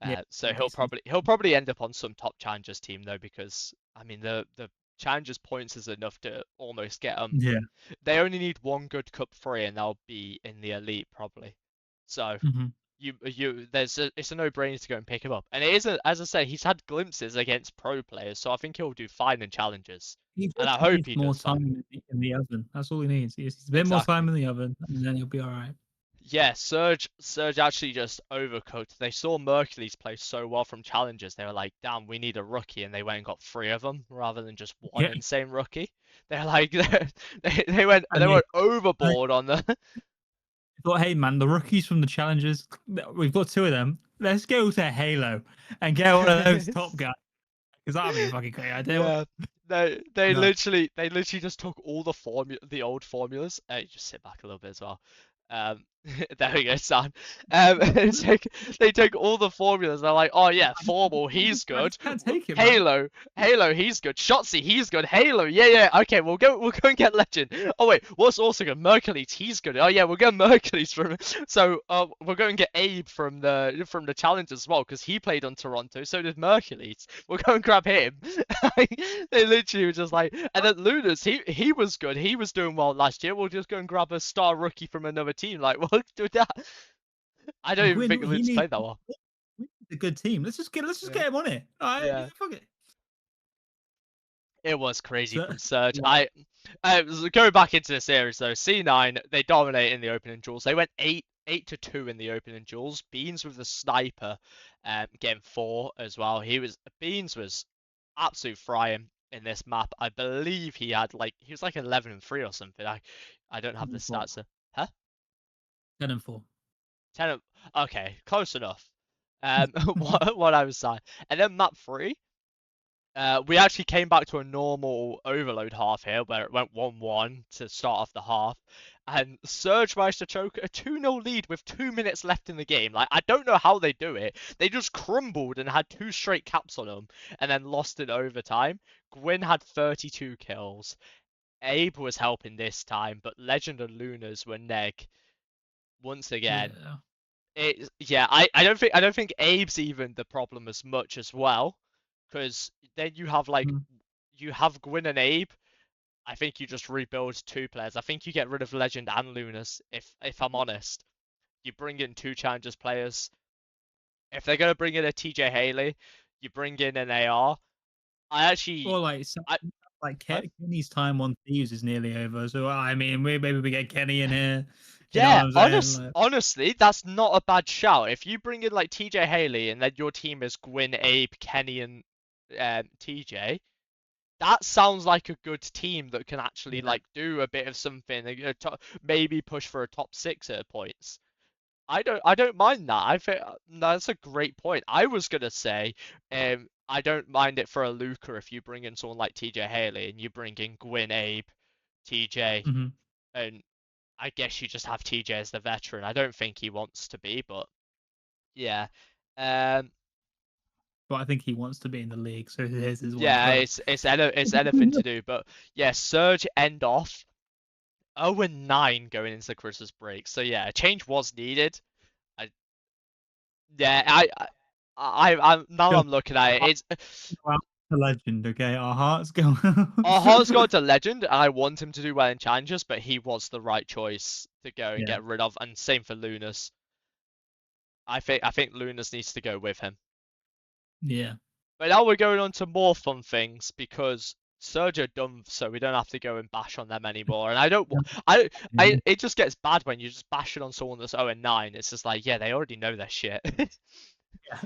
Yeah, So decent. he'll probably end up on some top challengers team though because I mean the challengers points is enough to almost get them. Yeah. They only need one good cup 3 and they'll be in the elite probably. So Hmm. it's a no-brainer to go and pick him up. And it isn't, as I say, he's had glimpses against pro players, so I think he'll do fine in challenges. He And just I hope needs he more does fine. time in the oven. That's all he needs. He needs a bit more time Exactly. in the oven, and then he'll be all right. Yeah, Surge actually just overcooked. They saw Mercury's play so well from Challengers. They were like, damn, we need a rookie, and they went and got three of them rather than just one Yeah, insane rookie. They're like, they went I overboard on the. thought, hey man, the rookies from the Challengers, we've got two of them. Let's go to Halo and get one of those top guys because that'd be a fucking great idea. Yeah, they No, literally just took all the old formulas. You just sit back a little bit as well. Um, there we go, Sam. They take all the formulas. They're like, oh yeah, Formal, he's I good. just can't take it, man. Halo, he's good. Shotzi, he's good. Halo, yeah. Okay, we'll go and get Legend. Oh wait, what's also good? Mercules, he's good. Oh yeah, we'll get Mercules from. So we'll go and get Abe from the challenge as well because he played on Toronto. So did Mercules. We'll go and grab him. They literally were just like, and then Lunas, he was good. He was doing well last year. We'll just go and grab a star rookie from another team. Like, we'll do that. I don't even think He Lunas needs played that well. a good team. Let's just Yeah. get him on it. All right, Yeah. fuck it. It was crazy So, from Surge. yeah. Going back into the series though, C9 they dominate in the opening duels. They went 8-2 in the opening duels. Beans with the sniper, getting 4 as well. Beans was absolute frying in this map. I believe he was like 11-3 or something. I don't have the 10-4. stats. Huh? 10-4. 10. Okay, close enough. What I was saying, and then map 3. We actually came back to a normal overload half here where it went 1-1 to start off the half. And Surge managed to choke a 2-0 lead with 2 minutes left in the game. Like, I don't know how they do it. They just crumbled and had 2 straight caps on them and then lost in overtime. Gwyn had 32 kills. Abe was helping this time, but Legend and Lunas were neg once again. Yeah. Yeah, I don't think Abe's even the problem as much as well, because then Mm. you have Gwyn and Abe. I think you just rebuild 2 players. I think you get rid of Legend and Lunas. If I'm honest, you bring in 2 Challengers players. If they're gonna bring in a TJ Haley, you bring in an AR. I Or actually, I like huh? Kenny's time on Thieves is nearly over. So I mean, maybe we get Kenny in here. You know what Yeah, I'm saying? Like, honestly, that's not a bad shout. If you bring in like TJ Haley and then your team is Gwyn, Abe, Kenny, and TJ, that sounds like a good team that can actually yeah. like do a bit of something, maybe push for a top 6 at points. I don't mind that. I think that's a great point. I was gonna say, I don't mind it for a Luca if you bring in someone like TJ Haley and you bring in Gwyn, Abe, TJ, Hmm. and I guess you just have TJ as the veteran. I don't think he wants to be, but yeah. Um, But I think he wants to be in the league, so here's his one yeah, for. it's anything to do, but yeah, Surge end off 0-9 going into the Christmas break. So yeah, a change was needed. I yeah, I'm now Go I'm looking at it. It's out to Legend, okay? Our hearts go out. our heart's gone to Legend. I want him to do well in challenges, but he was the right choice to go and Yeah, get rid of. And same for Lunas. I think Lunas needs to go with him. yeah. But now we're going on to more fun things because Surge are done, so we don't have to go and bash on them anymore. And I don't, it just gets bad when you just bash it on someone that's 0-9. It's just like, yeah, they already know their shit. Yeah.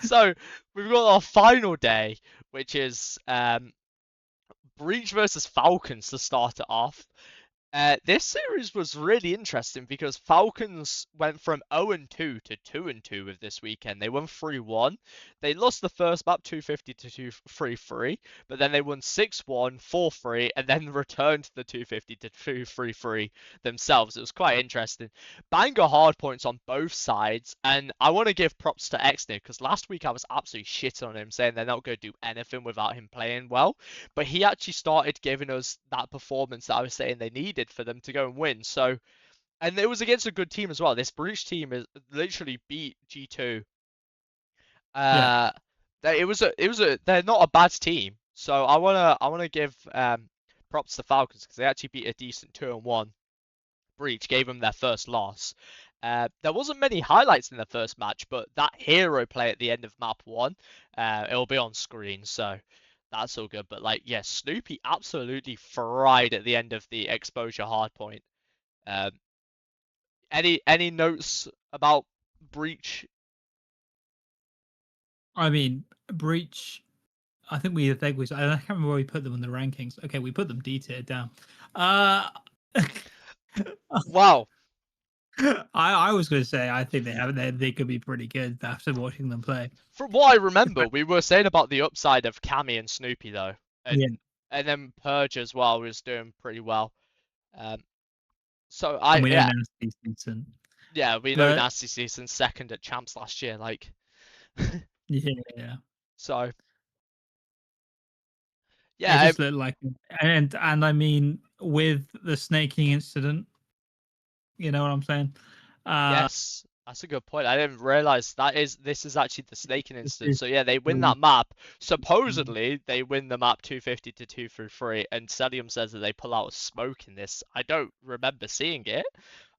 So we've got our final day, which is Breach versus Falcons to start it off. This series was really interesting because Falcons went from 0-2 to 2-2 with this weekend. They won 3-1. They lost the first map 250 to 233, but then they won 6-1, 4-3, and then returned to the 250 to 233 themselves. It was quite interesting. Banger hard points on both sides, and I want to give props to Exner because last week I was absolutely shitting on him, saying they're not going to do anything without him playing well, but he actually started giving us that performance that I was saying they needed for them to go and win. So, and it was against a good team as well. This British team is literally beat G2. Yeah. Uh, they're not a bad team. So I wanna give props to Falcons because they actually beat a decent 2-1. Breach gave them their first loss. There wasn't many highlights in the first match, but that hero play at the end of map 1, it'll be on screen, so that's all good. But like, yeah, Snoopy absolutely fried at the end of the exposure hardpoint. Um, Any notes about Breach? I mean, Breach. I think we. I can't remember where we put them in the rankings. Okay, we put them D tier down. Uh, Wow. I was going to say I think they could be pretty good after watching them play. From what I remember, we were saying about the upside of Cammy and Snoopy though, Yeah, and then Purge as well was doing pretty well. Um, so and we know yeah, Nasty's decent, yeah, we know but Nasty Season second at champs last year, like. yeah, So it yeah, just looked like, and I mean with the snaking incident, you know what I'm saying? Uh, yes, that's a good point. I didn't realize this is actually the snaking this instance. is So yeah, they win the that map. Supposedly they win the map 250 to 233, and Cellium says that they pull out a smoke in this. I don't remember seeing it,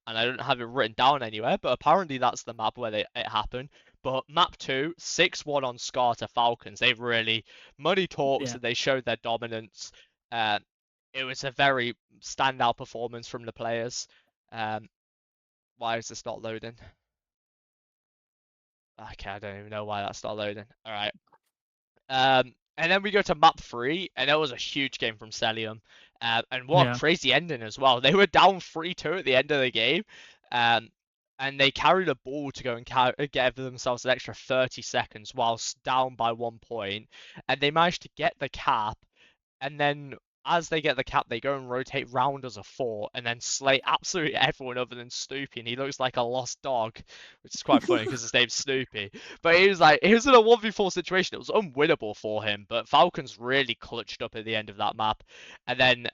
and I don't have it written down anywhere, but apparently that's the map where it happened. But map 2, 6-1 on Scar to Falcons. They've really money talks yeah. and they showed their dominance. Uh, it was a very standout performance from the players. Um, why is this not loading? Okay, I don't even know why that's not loading. All right. And then we go to map 3, and that was a huge game from Cellium. And what a Yeah. crazy ending as well. They were down 3-2 at the end of the game. Um, and they carried a ball to go and give themselves an extra 30 seconds whilst down by 1 point. And they managed to get the cap, and then as they get the cap, they go and rotate round as a 4, and then slay absolutely everyone other than Snoopy, and he looks like a lost dog, which is quite funny because his name's Snoopy. But he was in a 1v4 situation. It was unwinnable for him, but Falcons really clutched up at the end of that map. And then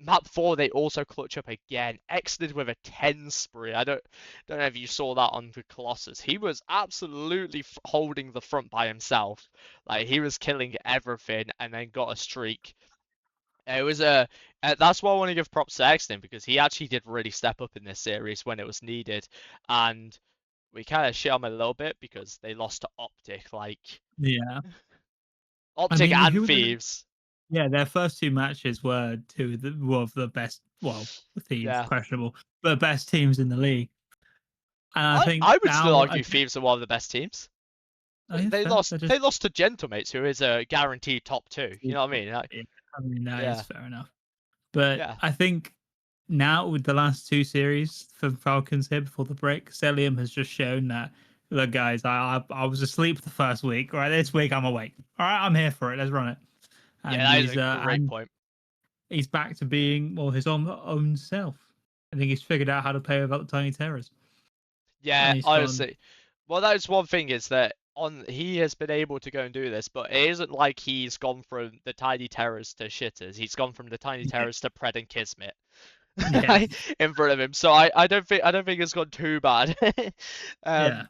map 4, they also clutch up again, exited with a 10 spree. I don't know if you saw that on the Colossus. He was absolutely holding the front by himself. Like he was killing everything, and then got a streak. It was that's why I want to give props to Exton, because he actually did really step up in this series when it was needed, and we kind of shit on him a little bit because they lost to Optic, like Yeah. I Optic mean, and Thieves. yeah, their first two matches were were of the best. Well, Thieves Yeah, questionable, but best teams in the league. And I think I would still now, argue Thieves are one of the best teams. I think They fair. lost they lost to Gentlemates, who is a guaranteed top 2. You know what I mean? Like, Yeah, I mean that is yeah, fair enough. But yeah, I think now with the last two series for Falcons here before the break, Cellium has just shown that, look, guys, I was asleep the first week. All right, this week I'm awake. All right, I'm here for it. Let's run it. yeah. And That is a great point. he's back to being, well, his own self. I think he's figured out how to play without the tiny terrors, Yeah, and he's gone. honestly. Well, that is one thing, is that he has been able to go and do this, but it isn't like he's gone from the Tiny Terrors to shitters. He's gone from the Tiny Yeah, Terrors to Pred and Kismet yeah, in front of him. So I don't think it's gone too bad. yeah. um,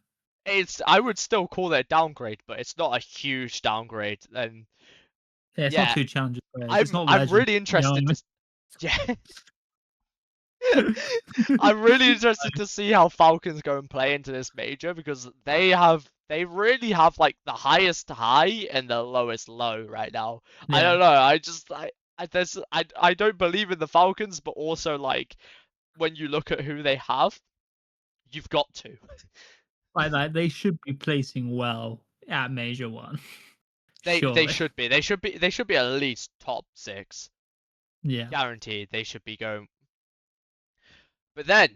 I would still call it a downgrade, but it's not a huge downgrade. And Yeah, it's not yeah, two challenges players. It's not I'm legend. really You know interested to yeah. what I'm really I interested to see how Falcons go and play into this major, because they really have like the highest high and the lowest low right now. I yeah. don't know. I don't believe in the Falcons, but also like when you look at who they have, you've got to. Like they should be placing well at Major One, They surely. should be. They should be at least top 6. Yeah. Guaranteed they should be going. But then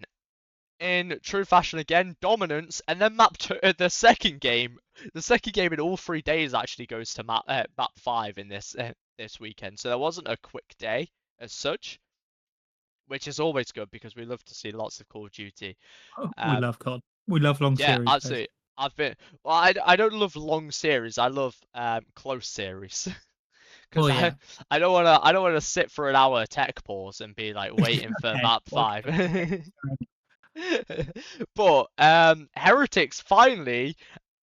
in true fashion again, dominance, and then the second game in all 3 days actually goes to map 5 in this weekend. So there wasn't a quick day as such, which is always good because we love to see lots of Call of Duty. Oh, we Um, love COD. We love long yeah, series, guys. absolutely. I've been well. I don't love long series. I love close series. Because Well, yeah. I don't wanna sit for an hour tech pause and be like waiting for Okay. map Okay. 5. Okay. But Heretics finally,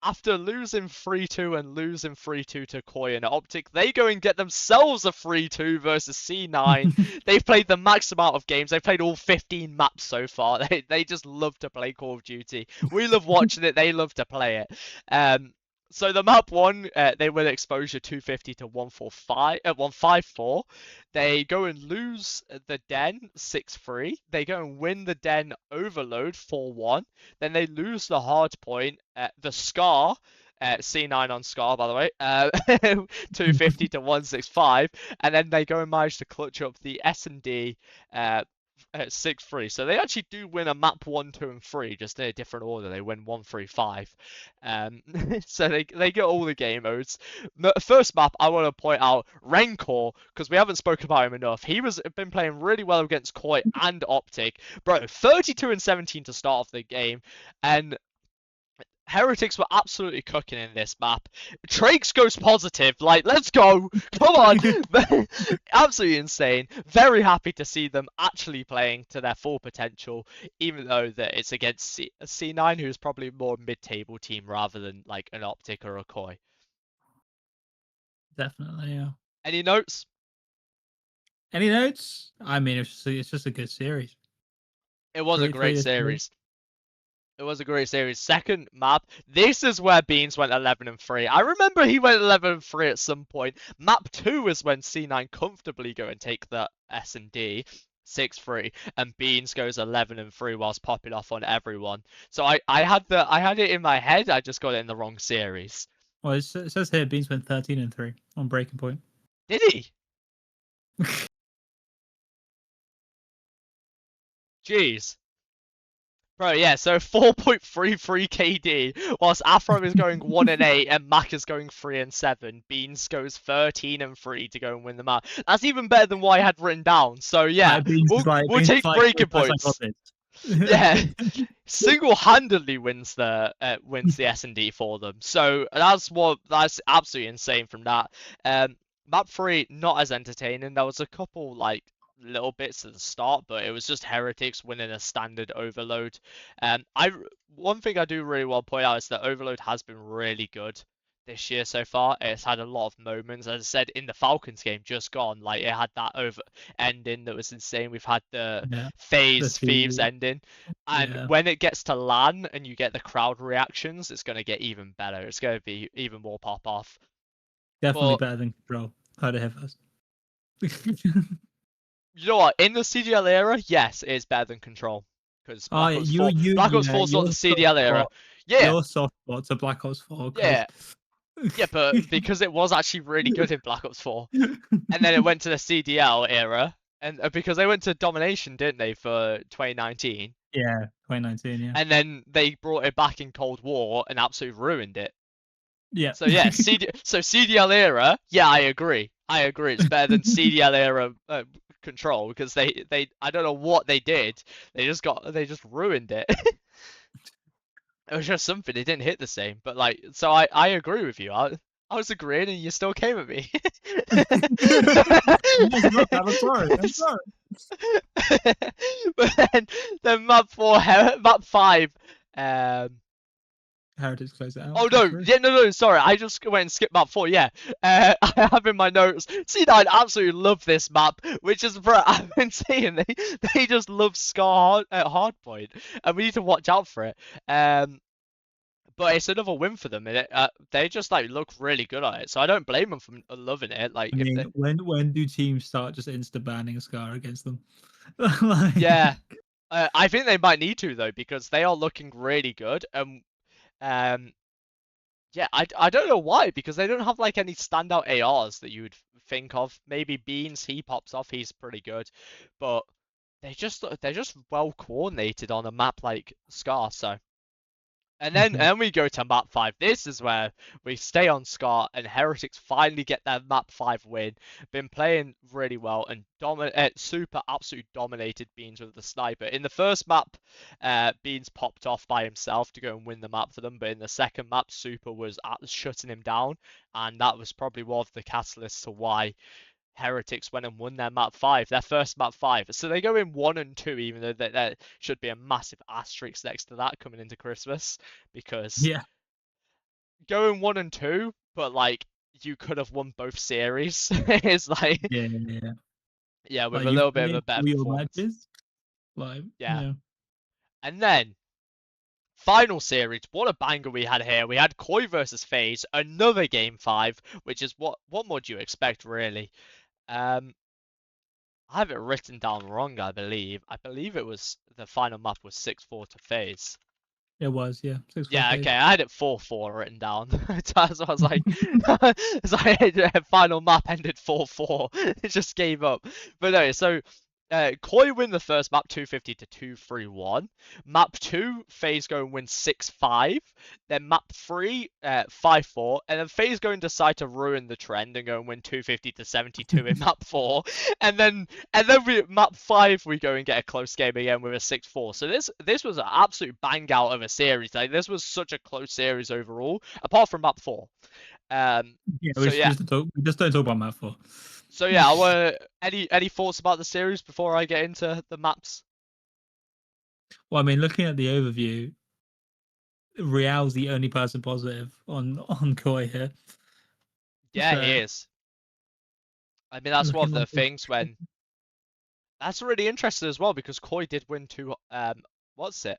after losing 3-2 and losing 3-2 to Koi and Optic, they go and get themselves a 3-2 versus C9. They've played the max amount of games. They've played all 15 maps so far. They just love to play Call of Duty. We love watching it. They love to play it. Um, So the map one, they win exposure 250 to 145, 154. They go and lose the den 6-3. They go and win the den overload 4-1. Then they lose the hard point, the Scar, C9 on Scar by the way, 250 to 165, and then they go and manage to clutch up the S&D 6-3. So they actually do win a map 1, 2, and 3, just in a different order. They win 1, 3, 5. So they get all the game modes. The first map I want to point out Rencor, because we haven't spoken about him enough. He was been playing really well against Koi and Optic. Bro, 32 and 17 to start off the game, and Heretics were absolutely cooking in this map. Trakes goes positive, like, let's go! Come on! Absolutely insane. Very happy to see them actually playing to their full potential, even though that it's against C9, who's probably more mid-table team rather than like an Optic or a Koi. Definitely, yeah. Any notes? Any notes? I mean, it's just a good series. It was a great series. It was a great series. Second map. This is where Beans went 11 and 3. I remember he went 11 and 3 at some point. Map 2 is when C9 comfortably go and take the S&D 6-3, and Beans goes 11 and 3 whilst popping off on everyone. So I had it in my head. I just got it in the wrong series. Well, it says here Beans went 13 and 3 on Breaking Point. Did he? Jeez. Bro, yeah, so 4.33 KD, whilst Afro is going 1 and 8 and Mac is going 3 and 7. Beans goes 13 and 3 to go and win the map. That's even better than what I had written down. So yeah, we'll take breaking points. Yeah, single-handedly wins the S&D for them. So that's absolutely insane from that. Map 3 not as entertaining. There was a couple like little bits at the start, but it was just Heretics winning a standard overload. One thing I do really want to point out is that overload has been really good this year so far. It's had a lot of moments. As I said, in the Falcons game just gone, like it had that over ending that was insane. We've had the phase Thieves ending, and when it gets to LAN and you get the crowd reactions, it's going to get even better. It's going to be even more pop off. Definitely better than Control. Heard it here first. You know what? In the CDL era, yes, it is better than Control. Because Black Ops 4's not the CDL era. Yeah. Your soft spot to Black Ops 4. Yeah. Yeah, but because it was actually really good in Black Ops 4. And then it went to the CDL era. And because they went to Domination, didn't they, for 2019? Yeah, 2019, yeah. And then they brought it back in Cold War and absolutely ruined it. Yeah. So yeah, CDL era, yeah, I agree. It's better than CDL era Control, because they I don't know what they did. They just ruined it. It was just something, they didn't hit the same. But like, so I agree with you. I was agreeing and you still came at me. I'm sorry. But then map 5, Heretics close it out. Oh no, yeah, no, sorry, I just went and skipped map 4, yeah. I have in my notes, C9 absolutely love this map, which is, bro, I've been saying, they just love Scar at hardpoint, and we need to watch out for it. But it's another win for them, and they just, like, look really good at it, so I don't blame them for loving it. Like, I mean, when do teams start just insta-banning Scar against them? Yeah, I think they might need to, though, because they are looking really good, yeah, I don't know why, because they don't have like any standout ARs that you would think of. Maybe Beans, he pops off, he's pretty good, but they're just well coordinated on a map like Scar. So, and then we go to map 5. This is where we stay on Scar, and Heretics finally get their map 5 win. Been playing really well and super absolutely dominated Beans with the sniper. In the first map, Beans popped off by himself to go and win the map for them, but in the second map, Super was shutting him down, and that was probably one of the catalysts to why Heretics went and won their map 5, their first map 5. So they go in 1 and 2, even though there should be a massive asterisk next to that coming into Christmas, because going 1 and 2, but like you could have won both series. It's like yeah, with like, a little bit of a better performance. Matches. Like, yeah. And then Final series, what a banger we had here. We had Koi versus FaZe, another game 5, which is what more do you expect, really? Um, I have it written down wrong, I believe. I believe it was the final map was 6-4 to FaZe. It was, yeah, 6-4 Yeah, phase. okay, I had it 4-4 written down. So I was like, it's like final map ended 4-4. It just gave up. But no, so Koi win the first map 250 to 231. Map 2, FaZe go and win 6-5. Then map 3, 5-4. And then FaZe go and decide to ruin the trend and go and win 250 to 72 in map 4. And then we map 5 we go and get a close game again with a 6-4. So this was an absolute bang out of a series. Like this was such a close series overall, apart from map 4. Yeah, So yeah. we just don't talk about map 4. So yeah, any thoughts about the series before I get into the maps? Well, I mean, looking at the overview, Real's the only person positive on Koi here. Yeah, So, he is. I mean, that's one of looking the like things when that's really interesting as well because Koi did win two what's it?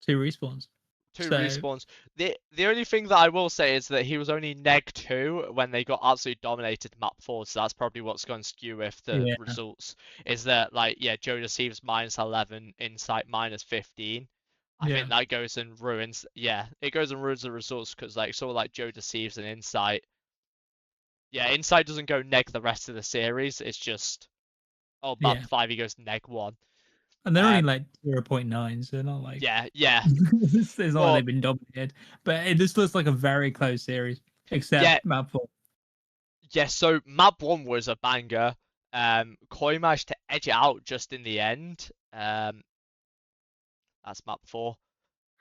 2 respawns. Two So, respawns. The only thing that I will say is that he was only neg 2 when they got absolutely dominated map 4, so that's probably what's going to skew with the yeah, results. Is that like yeah, Joe Deceives -11, Insight -15. I yeah, think that goes and ruins. Yeah, it goes and ruins the results because like sort of like Joe Deceives and Insight. Yeah, Insight doesn't go neg the rest of the series. It's just oh map yeah. 5 he goes neg 1. And they're only Um, like 0.9, so not like yeah. it's not like But they've been dominated. But it just looks like a very close series, yeah, except map 4. yeah. So map 1 was a banger. Koi managed to edge it out just in the end. That's map 4.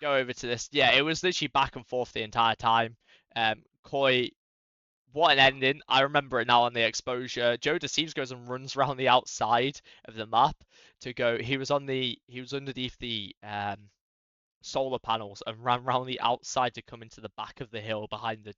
Go over to this. Yeah, it was literally back and forth the entire time. Koi, what an ending. I remember it now on the exposure. Joe Deceives goes and runs around the outside of the map to go. He was underneath the solar panels and ran around the outside to come into the back of the hill behind the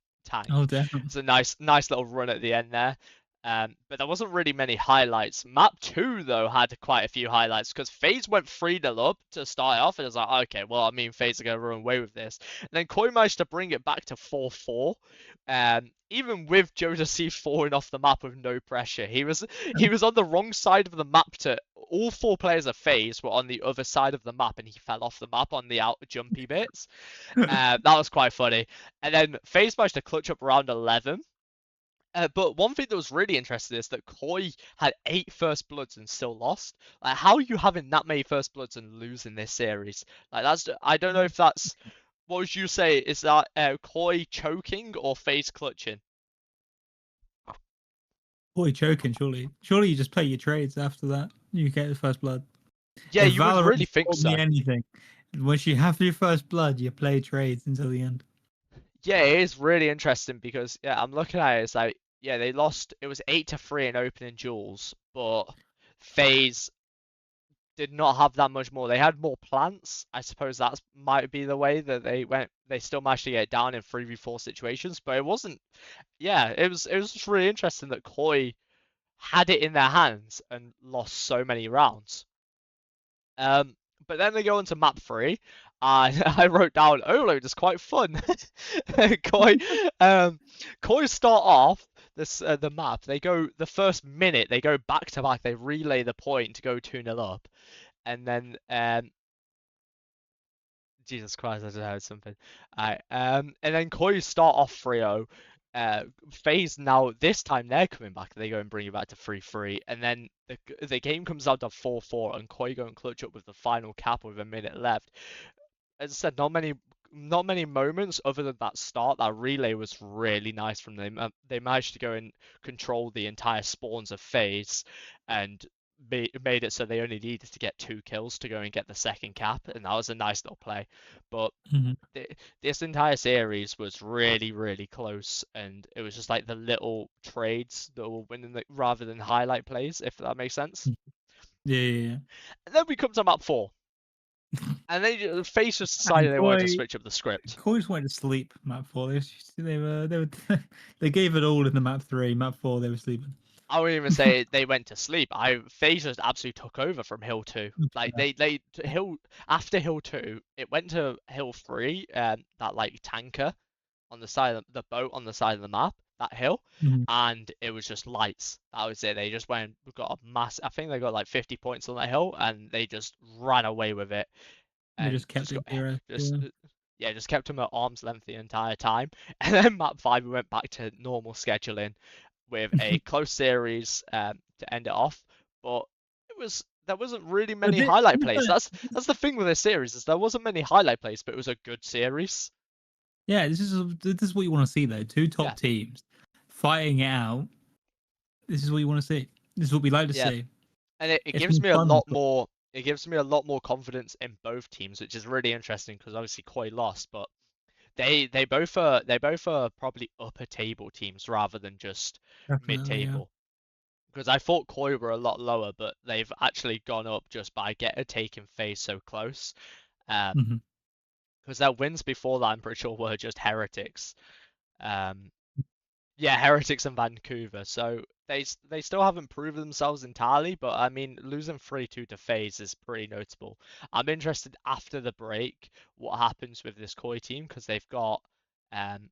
Oh, tank. damn. It's a nice little run at the end there. But there wasn't really many highlights. Map 2, though, had quite a few highlights because FaZe went 3-0 up to start off. And it was like, okay, well, I mean, FaZe are going to run away with this. And then Koi managed to bring it back to 4-4. Even with Joe Deceives falling off the map with no pressure, he was on the wrong side of the map. To all 4 players of FaZe were on the other side of the map, and he fell off the map on the out jumpy bits. That was quite funny. And then FaZe managed to clutch up around 11. But one thing that was really interesting is that Koi had 8 first bloods and still lost. Like, how are you having that many first bloods and losing this series? Like, I don't know if that's. What would you say? Is that Koi choking or FaZe clutching? Boy, choking, surely. Surely you just play your trades after that. You get the first blood. Yeah, If you would really Valorant think taught me so. anything, once you have your first blood, you play trades until the end. Yeah, it is really interesting because yeah, I'm looking at it. It's like yeah, they lost. It was 8-3 in opening duels, but FaZe did not have that much more. They had more plants. I suppose that might be the way that they went. They still managed to get it down in 3v4 situations, but it wasn't. Yeah, it was just really interesting that Koi had it in their hands and lost so many rounds. Um, but then they go into map 3. I wrote down Overload is quite fun. Koi, Koi start off the map. They go the first minute. They go back to back. They relay the point to go 2-0 up, and then Jesus Christ, I just heard something. Alright, and then Koi start off 3-0. FaZe now this time they're coming back. They go and bring it back to 3-3, and then the game comes out to 4-4, and Koi go and clutch up with the final cap with a minute left. As I said, not many moments other than that start. That relay was really nice from them. They managed to go and control the entire spawns of FaZe, and made it so they only needed to get 2 kills to go and get the second cap, and that was a nice little play. But Mhm. this entire series was really, really close, and it was just like the little trades that were winning rather than highlight plays, if that makes sense. Yeah, yeah, And then we come to map 4, and then FaZe just yeah. decided they wanted to switch up the script. Koi just went to sleep. Map 4. They were they gave it all in the map 3. Map 4, they were sleeping. I wouldn't even say they went to sleep. FaZe just absolutely took over from Hill 2. Like Yeah. they Hill after Hill 2, it went to Hill 3, that like tanker on the side of the boat on the side of the map, that hill, Mhm. and it was just lights. That was it. They just went, got a mass. I think they got like 50 points on that hill, and they just ran away with it, They and just kept it zero. just Yeah. yeah, just kept them at arm's length the entire time. And then map 5, we went back to normal scheduling with a close series to end it off. But there wasn't really But many to highlight be plays. fair, That's the thing with this series is there wasn't many highlight plays, but it was a good series. yeah, this is what you want to see though. Two Yeah, top teams fighting it out. This is what you want to see. This is what we like to yeah, see. and it It's gives been me a fun this lot week. more. It gives me a lot more confidence in both teams, which is really interesting because obviously Koi lost, but they both are probably upper table teams rather than just mid Definitely, yeah. table. Because I thought Koi were a lot lower, but they've actually gone up just by taking FaZe so close. Hmm. Because their wins before that, I'm pretty sure were just Heretics. Um, yeah, Heretics and Vancouver. So they still haven't proven themselves entirely, but I mean, losing 3-2 to FaZe is pretty notable. I'm interested after the break what happens with this Koi team because um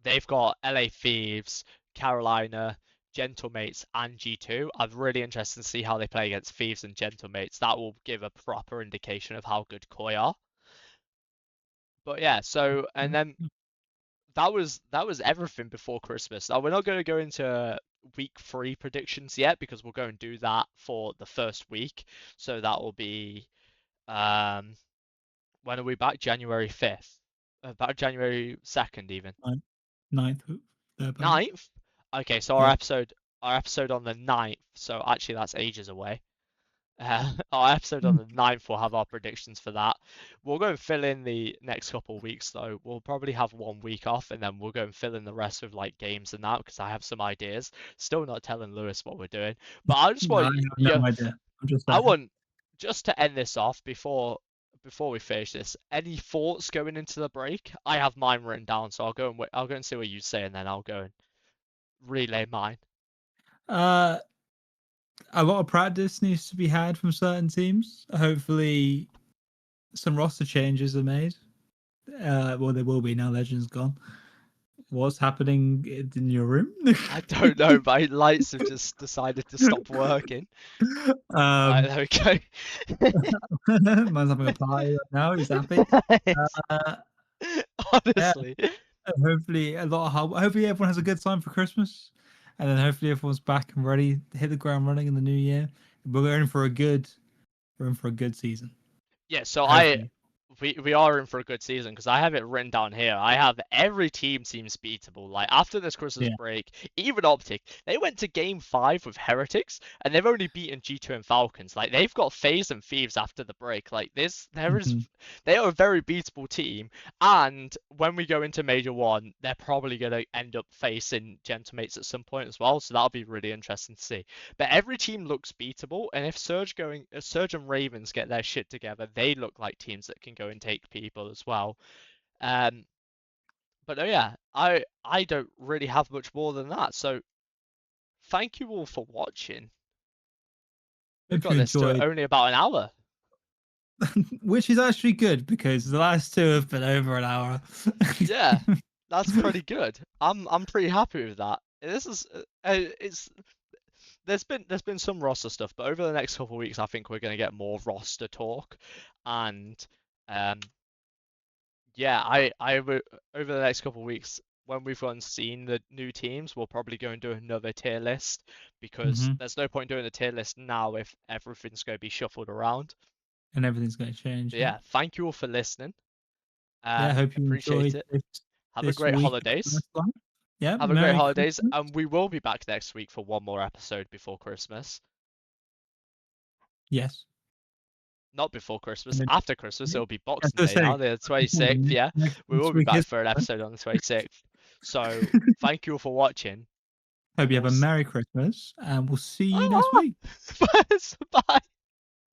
they've got LA Thieves, Carolina, Gentlemates, and G2. I'm really interested to see how they play against Thieves and Gentlemates. That will give a proper indication of how good Koi are. But yeah, so and then that was everything before Christmas. Now we're not going to go into week 3 predictions yet because we'll go and do that for the first week. So that will be um when are we back? January 5th. About January 2nd even. Ninth, ninth, thereabout. 9th? Okay, so our Yeah. episode on the 9th. So actually that's ages away. Our episode on the 9th will have our predictions for that. We'll go and fill in the next couple of weeks though. We'll probably have 1 week off and then we'll go and fill in the rest with like games and that because I have some ideas. Still not telling Lewis what we're doing. But I just No, I want have you no idea. I'm just I saying. want just to end this off before we finish this. Any thoughts going into the break? I have mine written down, so I'll go and see what you say and then I'll go and relay mine. Uh, a lot of practice needs to be had from certain teams. Hopefully, some roster changes are made. Well, there will be now. Legend's gone. What's happening in your room? I don't know, my lights have just decided to stop working. Right, um, there we go. man's having a party right now. He's happy. Uh, yeah, Honestly. hopefully hopefully everyone has a good time for Christmas, and then hopefully everyone's back and ready to hit the ground running in the new year. We're in for a good season. Yeah, so Hopefully, we are in for a good season because I have it written down here. I have every team seems beatable. Like after this Christmas yeah. break, even Optic, they went to game 5 with Heretics and they've only beaten G2 and Falcons. Like they've got FaZe and Thieves after the break. Like Mhm. they are a very beatable team. And when we go into Major 1, they're probably gonna end up facing Gentlemates at some point as well. So that'll be really interesting to see. But every team looks beatable, and if Surge and Ravens get their shit together, they look like teams that can go and take people as well. Um, but oh yeah, I don't really have much more than that. So thank you all for watching. We've Hope got you this to enjoyed, only about an hour. which is actually good because the last two have been over an hour. Yeah, that's pretty good. I'm pretty happy with that. This is it's there's been some roster stuff, but over the next couple of weeks, I think we're going to get more roster talk, and um, yeah, over the next couple of weeks when we've gone seen the new teams, we'll probably go and do another tier list because Hmm. there's no point doing the tier list now if everything's going to be shuffled around. And everything's going to change. But Yeah. yeah, thank you all for listening. Yeah. I hope you Appreciate enjoyed it. Have a this great week. holidays. Yeah. Have a great Merry holidays, Christmas. and we will be back next week for one more episode before Christmas. Yes. Not before Christmas, And then, after Christmas, yeah, it'll be I was Boxing going Day to now, say, the 26th, yeah. We will next be week back is. for an episode on the 26th. So, thank you all for watching, Hope and you have we'll a Merry Christmas, and we'll see you next Oh, week. bye.